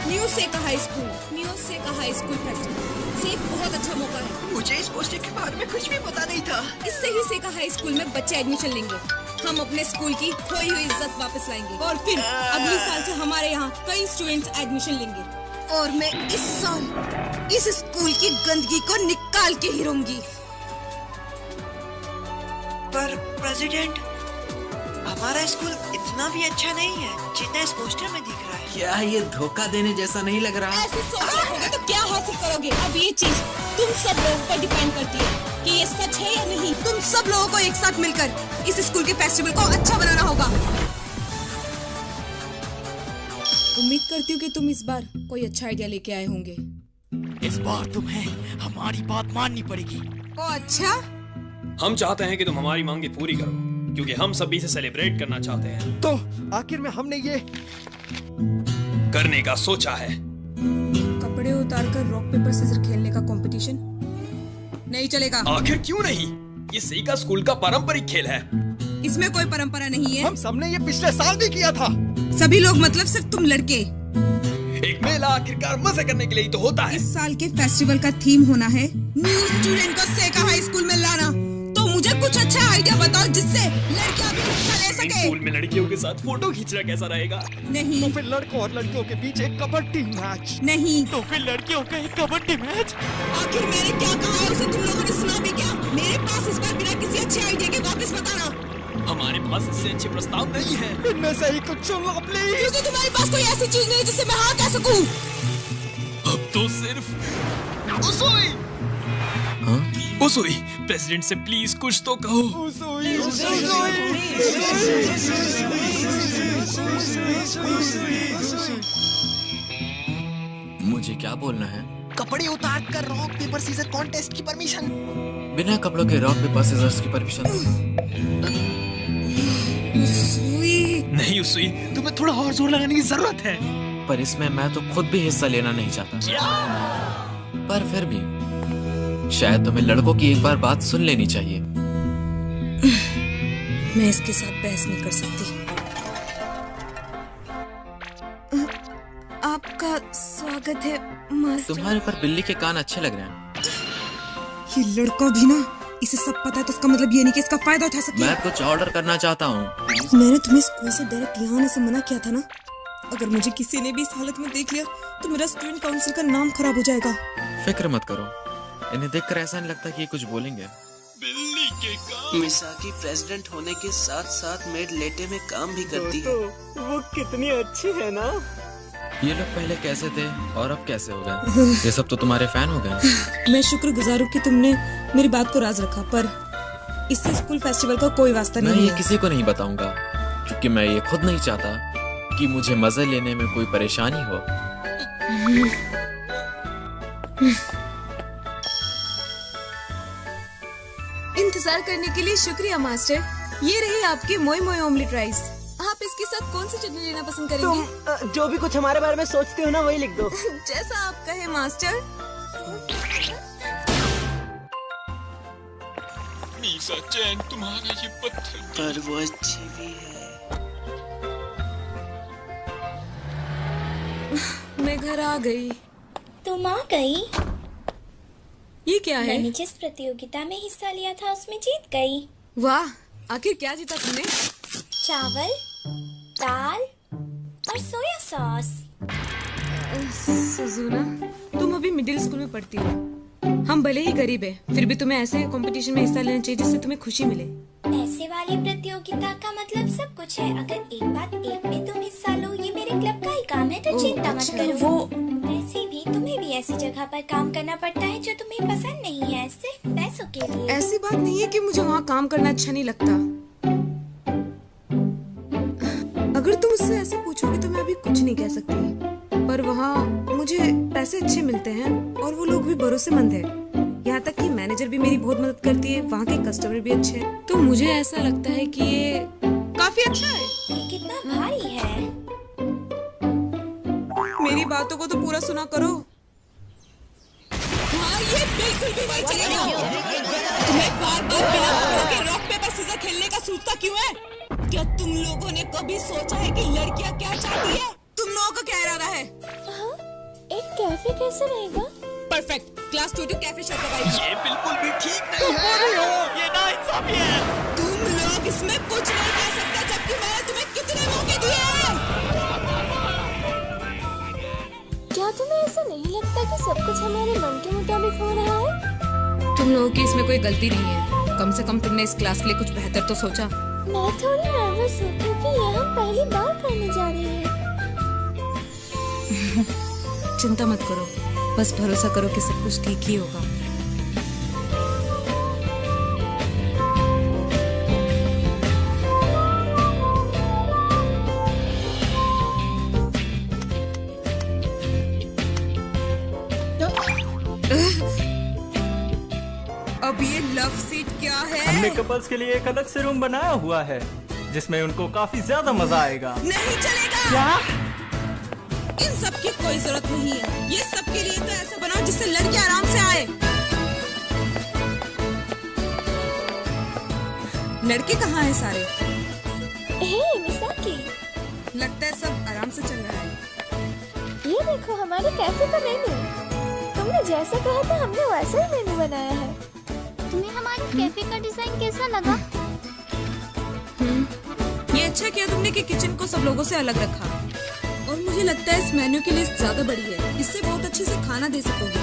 S1: न्यू सेका हाई स्कूल। न्यू सेका हाई स्कूल फेस्टिवल से एक बहुत अच्छा मौका है।
S2: मुझे इस पोस्टर के बारे में कुछ भी पता नहीं था।
S1: इससे ही सेका हाई स्कूल में बच्चे एडमिशन लेंगे। हम अपने स्कूल की खोई हुई इज्जत वापस लाएंगे और फिर अगले साल से हमारे यहाँ कई स्टूडेंट्स एडमिशन लेंगे और मैं इस साल इस स्कूल की गंदगी को निकाल के ही रहूंगी।
S2: पर प्रेसिडेंट, हमारा स्कूल इतना भी अच्छा नहीं है जितना इस पोस्टर में दिख रहा है।
S7: क्या ये धोखा देने जैसा नहीं लग रहा?
S1: ऐसे सोच रखोगे तो क्या हासिल करोगे? अब ये चीज तुम सब लोगों पर डिपेंड करती है कि ये सच है या नहीं। तुम सब लोगों को एक साथ मिलकर इस स्कूल के फेस्टिवल को अच्छा बनाना होगा। उम्मीद करती हूँ कि तुम इस बार कोई अच्छा आइडिया लेके आए होंगे।
S15: इस बार तुम्हें हमारी बात माननी पड़ेगी।
S1: ओ अच्छा?
S17: हम चाहते हैं कि तुम हमारी मांगे पूरी करो, क्योंकि हम सभी से सेलिब्रेट करना चाहते हैं।
S16: तो आखिर में हमने ये
S17: करने का सोचा है।
S1: कपड़े उतारकर रॉक पेपर सीजर खेलने का कंपटीशन नहीं चलेगा।
S17: आखिर क्यों नहीं? ये सेका स्कूल का पारंपरिक खेल है।
S1: इसमें कोई परंपरा नहीं है।
S16: हम सबने ये पिछले साल भी किया था।
S1: सभी लोग मतलब सिर्फ तुम लड़के।
S17: एक मेला आखिरकार मजे करने के लिए ही तो होता है।
S18: इस साल के फेस्टिवल का थीम होना है न्यू स्टूडेंट को सेका हाई स्कूल में लाना। तो मुझे कुछ अच्छा आइडिया बताओ जिससे लड़कियां भी हिस्सा ले सके।
S17: स्कूल में लड़कियों के साथ फोटो खींचना कैसा रहेगा?
S18: नहीं।
S16: तो फिर लड़कों और लड़कियों के बीच एक कबड्डी मैच।
S18: नहीं।
S16: तो फिर लड़कियों का एक कबड्डी मैच।
S18: आखिर मैंने क्या कहा है उसे तुम लोगों ने सुना भी क्या? मेरे पास इस बार बिना किसी अच्छे आइडिया के वापस बताना।
S17: हमारे पास इससे अच्छे प्रस्ताव नहीं है।
S16: इनमें से ही कुछ चुनो प्लीज।
S18: क्योंकि तुम्हारे पास कोई ऐसी चीज नहीं जिससे मैं हाँ कह सकूं।
S17: अब तो सिर्फ उसोई। उसोई, प्रेसिडेंट से प्लीज कुछ तो कहो।
S16: उसोई।
S7: मुझे क्या बोलना है?
S19: कपड़े उतार कर रॉक पेपर सीजर कॉन्टेस्ट की परमिशन।
S7: बिना कपड़ों के रॉक पेपर सीजर्स की परमिशन?
S17: नहीं उसुई, तुम्हें थोड़ा और जोर लगाने की जरूरत है।
S7: पर इसमें मैं तो खुद भी हिस्सा लेना नहीं चाहता। पर फिर भी शायद तुम्हें लड़कों की एक बार बात सुन लेनी चाहिए।
S18: मैं इसके साथ बहस नहीं कर सकती। आपका स्वागत है मास्टर।
S7: तुम्हारे ऊपर बिल्ली के कान अच्छे लग रहे हैं।
S18: ये लड़का भी ना, इसे सब पता है तो इसका मतलब ये नहीं कि इसका फायदा उठा सके।
S7: मैं कुछ ऑर्डर करना चाहता हूँ।
S18: मैंने तुम्हें स्कूल से डायरेक्ट यहाँ आने से मना किया था ना। अगर मुझे किसी ने भी इस हालत में देख लिया तो मेरा स्टूडेंट काउंसिल का नाम खराब हो जाएगा।
S7: फिक्र मत करो, इन्हें देखकर ऐसा नहीं लगता कि ये कुछ बोलेंगे।
S17: बिल्ली के कान।
S14: मिसाकी प्रेसिडेंट होने के साथ साथ मेड लेटे में काम भी करती है।
S11: वो कितनी अच्छी है ना।
S7: ये लोग पहले कैसे थे और अब कैसे हो गए? ये सब तो तुम्हारे फैन हो गए।
S18: मैं शुक्रगुजार हूँ कि तुमने मेरी बात को राज रखा, पर इससे स्कूल फेस्टिवल का कोई वास्ता नहीं है।
S7: मैं ये किसी को नहीं बताऊंगा क्योंकि मैं ये खुद नहीं चाहता कि मुझे मजे लेने में कोई परेशानी हो।
S3: इंतजार करने के लिए शुक्रिया मास्टर। ये रही आपकी मोई मोई ऑमलेट राइस। आप इसके साथ कौन सी चटनी लेना पसंद करेंगे?
S14: तुम जो भी कुछ हमारे बारे में सोचते हो ना वही लिख दो।
S3: जैसा आप कहे मास्टर।
S17: मीसा चैन, तुम्हारा ये पत्थर
S14: पर वो अच्छी भी है।
S3: मैं घर आ गई।
S5: तुम आ गई?
S3: ये क्या है?
S5: मैंने जिस प्रतियोगिता में हिस्सा लिया था उसमें जीत गई।
S3: वाह, आखिर क्या जीता तुमने?
S5: चावल, दाल और सोया सॉस।
S3: सुजुना, तुम अभी मिडिल स्कूल में पढ़ती हो। हम भले ही गरीब हैं, फिर भी तुम्हें ऐसे कंपटीशन में हिस्सा लेना चाहिए जिससे तुम्हें खुशी मिले।
S5: ऐसे वाली प्रतियोगिता का मतलब सब कुछ है। अगर एक बात एक में तुम हिस्सा लो, ये मेरे क्लब का ही काम है, तो चिंता मत करो। वैसे भी तुम्हें भी ऐसी जगह पर काम करना पड़ता है जो तुम्हें पसंद नहीं है, सिर्फ पैसों के लिए।
S3: ऐसी बात नहीं है कि मुझे वहाँ काम करना अच्छा नहीं लगता। अगर तुम मुझसे ऐसे पूछोगे तो मैं अभी कुछ नहीं कह सकती, पर वहाँ मुझे पैसे अच्छे मिलते हैं और वो लोग भी भरोसेमंद हैं। यहाँ तक कि मैनेजर भी मेरी बहुत मदद करती है। वहाँ के कस्टमर भी अच्छे हैं, तो मुझे ऐसा लगता है कि ये काफी अच्छा है।
S5: ये कितना भारी है।
S18: मेरी बातों को तो पूरा सुना करो। हाँ, ये बिल्कुल भी नहीं चलेगा। तुम्हें बार-बार बिना कपड़ों के रॉक पेपर सीजर खेलने का सूझता क्यों है? क्या तुम लोगों ने कभी सोचा है कि लड़कियां क्या चाहती है? तुम लोगों का क्या इरादा है?
S5: एक कैफे कैसे रहेगा?
S18: परफेक्ट, क्लास 2 कैफे शॉप लगाएगी।
S17: ये बिल्कुल भी ठीक नहीं है। ये नाइंसाफी है।
S18: तुम लोग इसमें कुछ नहीं कह सकते, जबकि मैंने तुम्हें कितने मौके दिए हैं।
S5: क्या तुम्हें ऐसा नहीं लगता कि सब कुछ हमारे मन के मुताबिक हो रहा है?
S3: तुम लोगों की इसमें कोई गलती नहीं है। कम से कम तुमने इस क्लास के लिए कुछ बेहतर तो सोचा।
S5: मैं थोड़ी नर्वस हूँ क्योंकि ये हम पहली बार करने जा रहे हैं।
S3: चिंता मत करो, बस भरोसा करो कि सब कुछ ठीक ही होगा।
S18: अब ये लव सीट क्या है?
S11: हमने कपल्स के लिए एक अलग से रूम बनाया हुआ है जिसमें उनको काफी ज्यादा मजा आएगा।
S18: नहीं चलेगा।
S11: क्या?
S18: इन सब की कोई जरूरत नहीं है। ये सब के लिए तो ऐसा बनाओ जिससे लड़के आराम से आए। लड़के कहाँ हैं सारे?
S5: हे मिसाकी,
S18: लगता है सब आराम से चल रहा है।
S5: ये
S13: देखो हमारे कैफे का मेनू। तुमने जैसा कहा था हमने वैसा ही मेनू बनाया है।
S5: तुम्हें हमारे कैफे का डिजाइन कैसा लगा?
S1: ये अच्छा किया तुमने कि किचन को सब लोगों से अलग रखा। और मुझे लगता है इस मेन्यू की लिस्ट ज्यादा बड़ी है, इससे बहुत अच्छे से खाना दे सकोगे।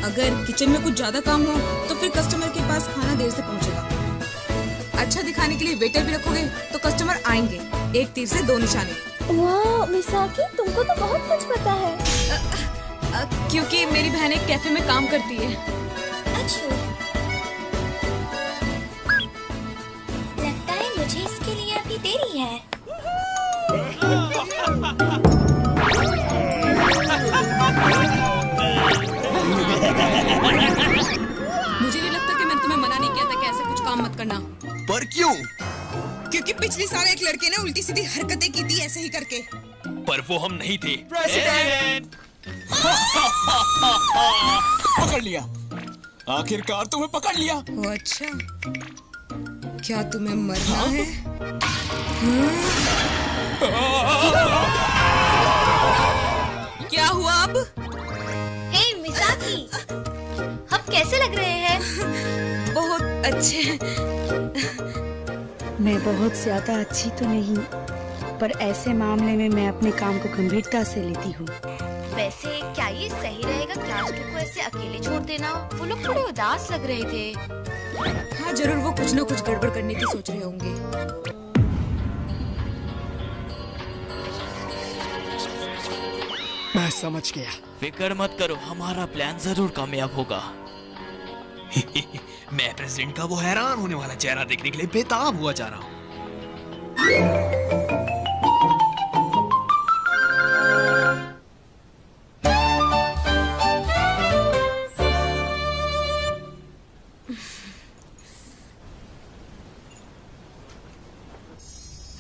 S1: अगर किचन में कुछ ज्यादा काम हो तो फिर कस्टमर के पास खाना देर से पहुंचेगा। अच्छा दिखाने के लिए वेटर भी रखोगे तो कस्टमर आएंगे। एक तीर से दो निशाने।
S13: वाह मिसाकी, तुमको तो बहुत कुछ पता है।
S1: क्योंकि मेरी बहन एक कैफे में काम करती है।
S5: अच्छा, लगता है मुझे इसके लिए अभी देरी है।
S1: मुझे नहीं लगता कि मैंने तुम्हें मना नहीं किया था कि ऐसे कुछ काम मत करना।
S19: पर क्यों?
S18: क्योंकि पिछली साल एक लड़के ने उल्टी सीधी हरकतें की थी ऐसे ही करके।
S17: पर वो हम नहीं थे।
S16: प्रेसिडेंट पकड़ लिया, आखिरकार तुम्हें पकड़ लिया।
S1: ओ अच्छा, क्या तुम्हें मरना है? क्या हुआ अब?
S5: हे मिसाकी, हम कैसे लग रहे हैं?
S1: बहुत अच्छे।
S9: मैं बहुत ज्यादा अच्छी तो नहीं, पर ऐसे मामले में मैं अपने काम को गंभीरता से लेती हूँ।
S5: वैसे क्या ये सही रहेगा क्लास 2 को ऐसे अकेले छोड़ देना? वो लोग थोड़े उदास लग रहे थे।
S1: हाँ जरूर, वो कुछ न कुछ गड़बड़ करने की सोच रहे होंगे।
S16: मैं समझ गया।
S20: फिक्र मत करो, हमारा प्लान जरूर कामयाब होगा।
S17: मैं प्रेसिडेंट का वो हैरान होने वाला चेहरा देखने के लिए बेताब हुआ जा रहा हूँ।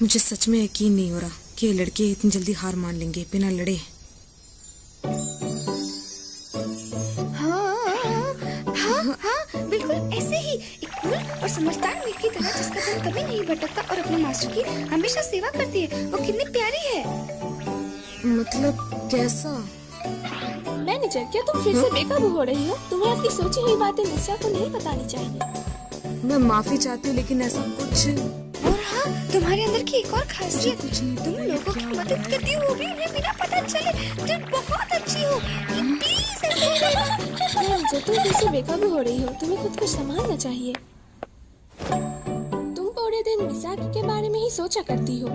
S1: मुझे सच में यकीन नहीं हो रहा कि ये लड़के इतनी जल्दी हार मान लेंगे बिना लड़े।
S5: हाँ, बिल्कुल ऐसे ही एक कूल और समझदार मीट की तरह जिसका दिल कभी नहीं भटकता और अपने मास्टर की हमेशा सेवा करती है। वो कितनी प्यारी है।
S1: मतलब कैसा?
S13: मैनेजर, क्या तुम फिर से बेकाबू हो रही हो? तुम्हें अपनी सोची हुई बातें मिश्रा को नहीं बतानी चाहिए।
S1: मैं माफी चाहती हूँ, लेकिन ऐसा कुछ।
S5: और हाँ, तुम्हारे अंदर की एक और खासियत, तुम लोगों की मदद करती हो, वो भी उन्हें बिना पता चले। तुम बहुत अच्छी हो। प्लीज ऐसे ही रहना।
S13: मैनेजर, तुम फिर से बेकाबू हो रही हो, तुम्हें खुद को संभालना चाहिए। तुम पूरे दिन मिसाकी के बारे में ही सोचा करती हो।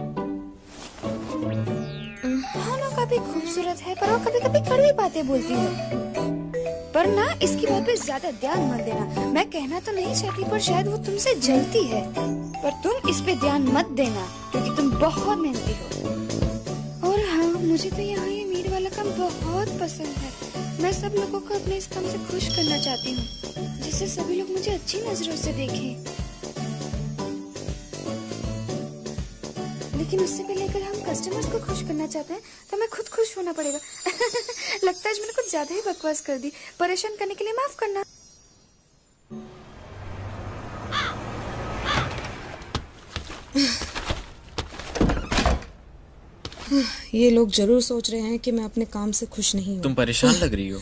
S5: हाँ, कभी खूबसूरत है पर वो कभी कभी कड़वी बातें बोलती है। पर ना, इसकी बात पे ज्यादा ध्यान मत देना। मैं कहना तो नहीं चाहती, पर शायद वो तुमसे जलती है। पर तुम इस पे ध्यान मत देना क्योंकि तुम बहुत मेहनती हो। और हाँ, मुझे तो यहाँ ये मीट वाला काम बहुत पसंद है। मैं सब लोगों को अपने इस काम से खुश करना चाहती हूँ, जिससे सभी लोग मुझे अच्छी नजरों से देखें। लेकिन उससे पहले अगर हम कस्टमर्स को खुश करना चाहते हैं तो हमें खुद खुश होना पड़ेगा। लगता है आज मैंने कुछ ज्यादा ही बकवास कर दी। परेशान करने के लिए माफ करना।
S1: ये लोग जरूर सोच रहे हैं कि मैं अपने काम से खुश नहीं हूँ।
S7: तुम परेशान लग रही हो।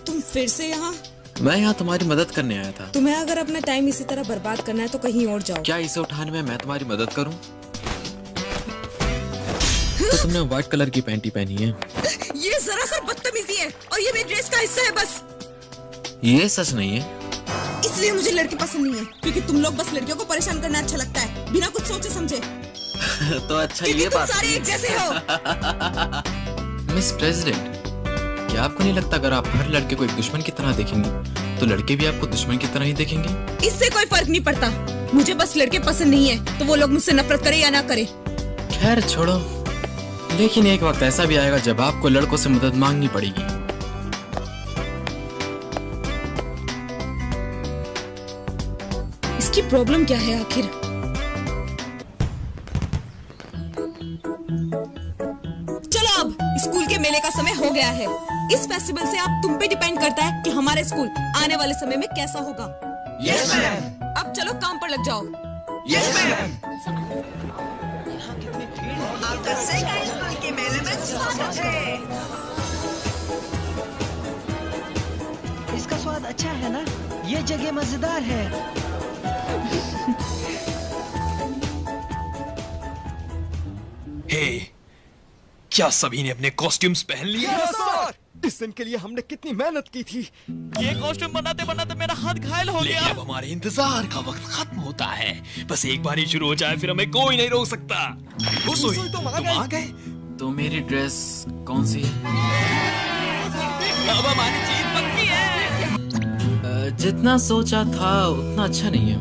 S1: तुम फिर से यहाँ?
S7: मैं यहाँ तुम्हारी मदद करने आया था।
S1: तुम्हें अगर अपना टाइम इसी तरह बर्बाद करना है तो कहीं और जाओ।
S7: क्या इसे उठाने में मैं तुम्हारी मदद करूँ? तो तुमने व्हाइट कलर की पैंटी पहनी है।
S1: ये सरासर बदतमीजी है और ये मेरी ड्रेस का हिस्सा है बस।
S7: ये सच नहीं है।
S1: इसलिए मुझे लड़के पसंद नहीं है क्योंकि तुम लोग बस लड़कियों को परेशान करना अच्छा लगता है बिना कुछ सोचे समझे।
S7: तो अच्छा ये
S1: तुम
S7: बात
S1: सारे एक जैसे हो।
S7: मिस प्रेसिडेंट, क्या आपको नहीं लगता अगर आप हर लड़के को एक दुश्मन की तरह देखेंगे तो लड़के भी आपको दुश्मन की तरह ही देखेंगे?
S1: इससे कोई फर्क नहीं पड़ता। मुझे बस लड़के पसंद नहीं है तो वो लोग मुझसे नफरत करे या ना करे।
S7: खैर छोड़ो, लेकिन एक वक्त ऐसा भी आएगा जब आपको लड़कों से मदद मांगनी पड़ेगी।
S1: इसकी प्रॉब्लम क्या है आखिर? चलो अब स्कूल के मेले का समय हो गया है। इस फेस्टिवल से अब तुम पे डिपेंड करता है कि हमारा स्कूल आने वाले समय में कैसा होगा।
S16: Yes ma'am.
S1: अब चलो काम पर लग जाओ।
S16: Yes ma'am.
S2: After saying के मेले में स्वागत है।
S21: इसका स्वाद अच्छा है ना? ये जगह मजेदार है।
S17: हे, क्या सभी ने अपने कॉस्ट्यूम्स पहन लिए?
S16: इस दिन के लिए हमने कितनी मेहनत की थी।
S20: ये कॉस्ट्यूम बनाते बनाते मेरा हाथ घायल हो गया।
S17: लेकिन अब हमारे इंतजार का वक्त खत्म होता है। बस एक बार ही शुरू हो जाए, फिर हमें कोई नहीं रोक सकता। उसूई, तुम आ गए?
S7: तो मेरी ड्रेस कौन सी है?
S17: अब हमारी जीत पक्की है।
S7: जितना सोचा था उतना अच्छा नहीं है।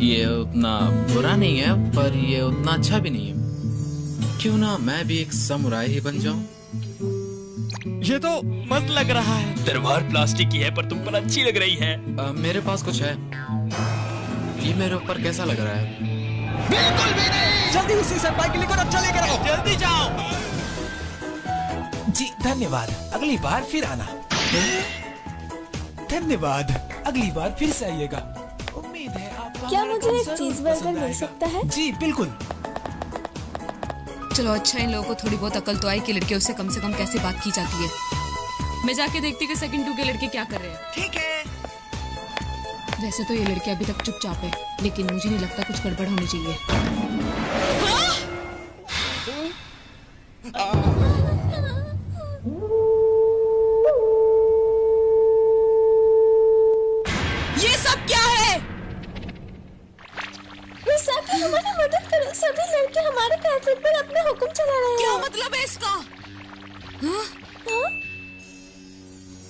S7: ये उतना बुरा नहीं है, पर ये उतना अच्छा भी नहीं है। क्यों ना मैं भी एक समुराई ही बन जाऊं?
S20: ये तो मस्त लग रहा है।
S17: तलवार प्लास्टिक की है, पर तुम पर अच्छी लग रही है।
S7: मेरे पास कुछ है। ये मेरे ऊपर कैसा लग रहा है?
S16: बिल्कुल भी नहीं। जल्दी उसी से बाइक लेकर अब चले करो।
S20: जल्दी जाओ।
S22: जी धन्यवाद, अगली बार फिर आना। धन्यवाद, अगली बार फिर से आइएगा। उम्मीद है आप
S13: क्या मुझे एक चीज बर्गर मिल सकता है?
S22: जी बिल्कुल।
S3: चलो अच्छा, इन लोगों को थोड़ी बहुत अकल तो आई कि लड़कियों से कम कैसे बात की जाती है। मैं जाके देखती कि सेकंड 2 के लड़के क्या कर रहे हैं।
S2: ठीक है।
S3: वैसे तो ये लड़के अभी तक चुपचाप है, लेकिन मुझे नहीं लगता कुछ गड़बड़ होनी चाहिए।
S18: ये सब क्या है?
S13: मिसाकी, हमारी मदद करो। सभी लड़के हमारे कैफे पर अपने हुक्म चला रहे हैं।
S18: क्या मतलब है इसका?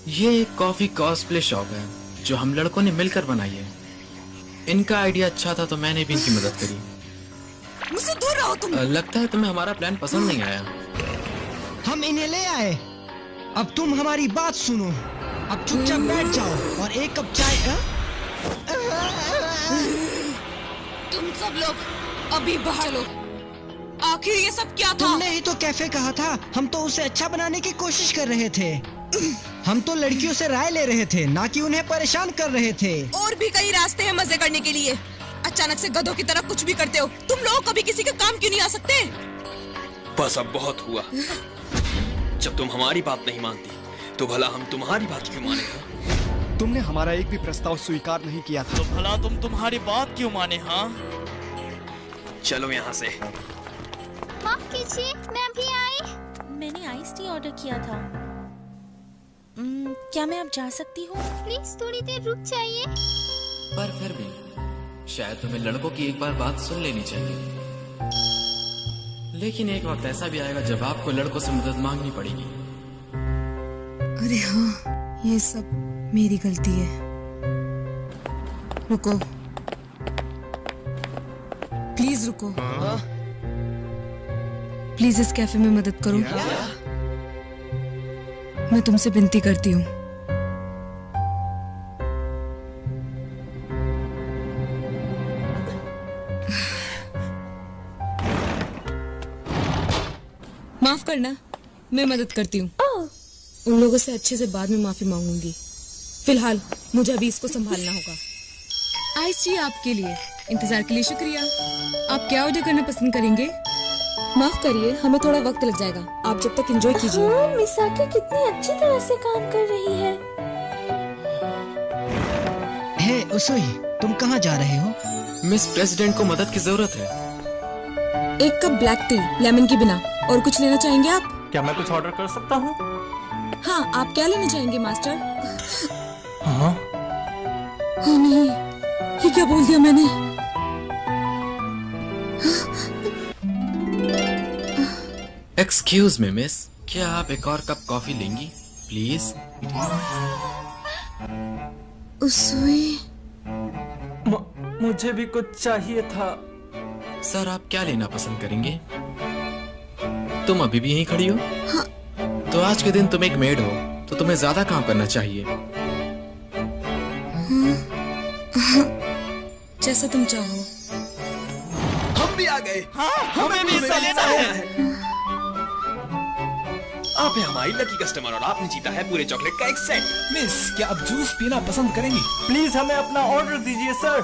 S7: ये एक कॉफी कॉस्प्ले शॉप है जो हम लड़कों ने मिलकर बनाई है। इनका आइडिया अच्छा था तो मैंने भी इनकी मदद करी।
S18: मुझसे दूर रहो तुम।
S7: लगता है तुम्हें हमारा प्लान पसंद नहीं आया।
S21: हम इन्हें ले आए, अब तुम हमारी बात सुनो। अब चुपचाप बैठ जाओ और एक कप चाय का।
S18: तुम सब लोग अभी बाहर लो। आखिर ये सब क्या था?
S21: तुमने ही तो कैफे कहा था। हम तो उसे अच्छा बनाने की कोशिश कर रहे थे। हम तो लड़कियों से राय ले रहे थे, ना कि उन्हें परेशान कर रहे थे।
S18: और भी कई रास्ते हैं मजे करने के लिए। अचानक से गधों की तरह कुछ भी करते हो। तुम लोग कभी किसी के काम क्यों नहीं आ सकते?
S17: बस अब बहुत हुआ। जब तुम हमारी बात नहीं मानती, तो भला हम तुम्हारी बात क्यों माने?
S16: तुमने हमारा एक भी प्रस्ताव स्वीकार नहीं किया था।
S20: तो भला तुम तुम्हारी बात क्यों माने? हाँ,
S17: चलो यहाँ से।
S5: माफ कीजिए, मैं अभी आई।
S23: मैंने आइस टी ऑर्डर किया था। क्या मैं अब जा सकती हूँ?
S5: प्लीज थोड़ी देर रुक जाइए।
S7: पर फिर भी शायद तुम्हें लड़कों की एक बार बात सुन लेनी चाहिए। लेकिन एक वक्त ऐसा भी आएगा जब आपको लड़कों से मदद मांगनी पड़ेगी।
S3: अरे हाँ, ये सब मेरी गलती है। रुको, प्लीज रुको। प्लीज इस कैफे में मदद करो। मैं तुमसे विनती करती हूँ। माफ करना, मैं मदद करती हूँ। उन लोगों से अच्छे से बाद में माफी मांगूंगी। फिलहाल मुझे अभी इसको संभालना होगा। आइस टी आपके लिए। इंतजार के लिए शुक्रिया। आप क्या ऑर्डर करना पसंद करेंगे? माफ करिए, हमें थोड़ा वक्त लग जाएगा। आप जब तक एंजॉय कीजिए।
S13: हाँ, मिसाकी कितनी अच्छी तरह से काम कर रही है।
S21: हे उसुई, तुम कहाँ जा रहे हो?
S7: मिस प्रेसिडेंट को मदद की जरूरत है।
S3: 1 कप ब्लैक टी लेमन के बिना। और कुछ लेना चाहेंगे आप?
S4: क्या मैं कुछ ऑर्डर कर सकता हूँ?
S3: हाँ, आप क्या लेना चाहेंगे मास्टर?
S4: हाँ?
S3: हाँ नहीं, ये क्या बोल दिया मैंने?
S7: एक्सक्यूज मी मिस, क्या आप एक और कप कॉफी लेंगी प्लीज?
S3: उसुई,
S4: मुझे भी कुछ चाहिए था।
S7: सर, आप क्या लेना पसंद करेंगे? तुम अभी भी यहीं खड़ी हो?
S3: हाँ।
S7: तो आज के दिन तुम एक मेड हो, तो तुम्हें ज्यादा काम करना चाहिए।
S3: जैसा तुम चाहो।
S17: हम भी आ गए।
S20: हाँ, हमें भी हिस्सा लेना है।
S17: आप हैं हमारी लकी कस्टमर और आपने जीता है पूरे चॉकलेट का एक सेट।
S22: मिस, क्या आप जूस पीना पसंद करेंगी?
S4: प्लीज हमें अपना ऑर्डर दीजिए सर।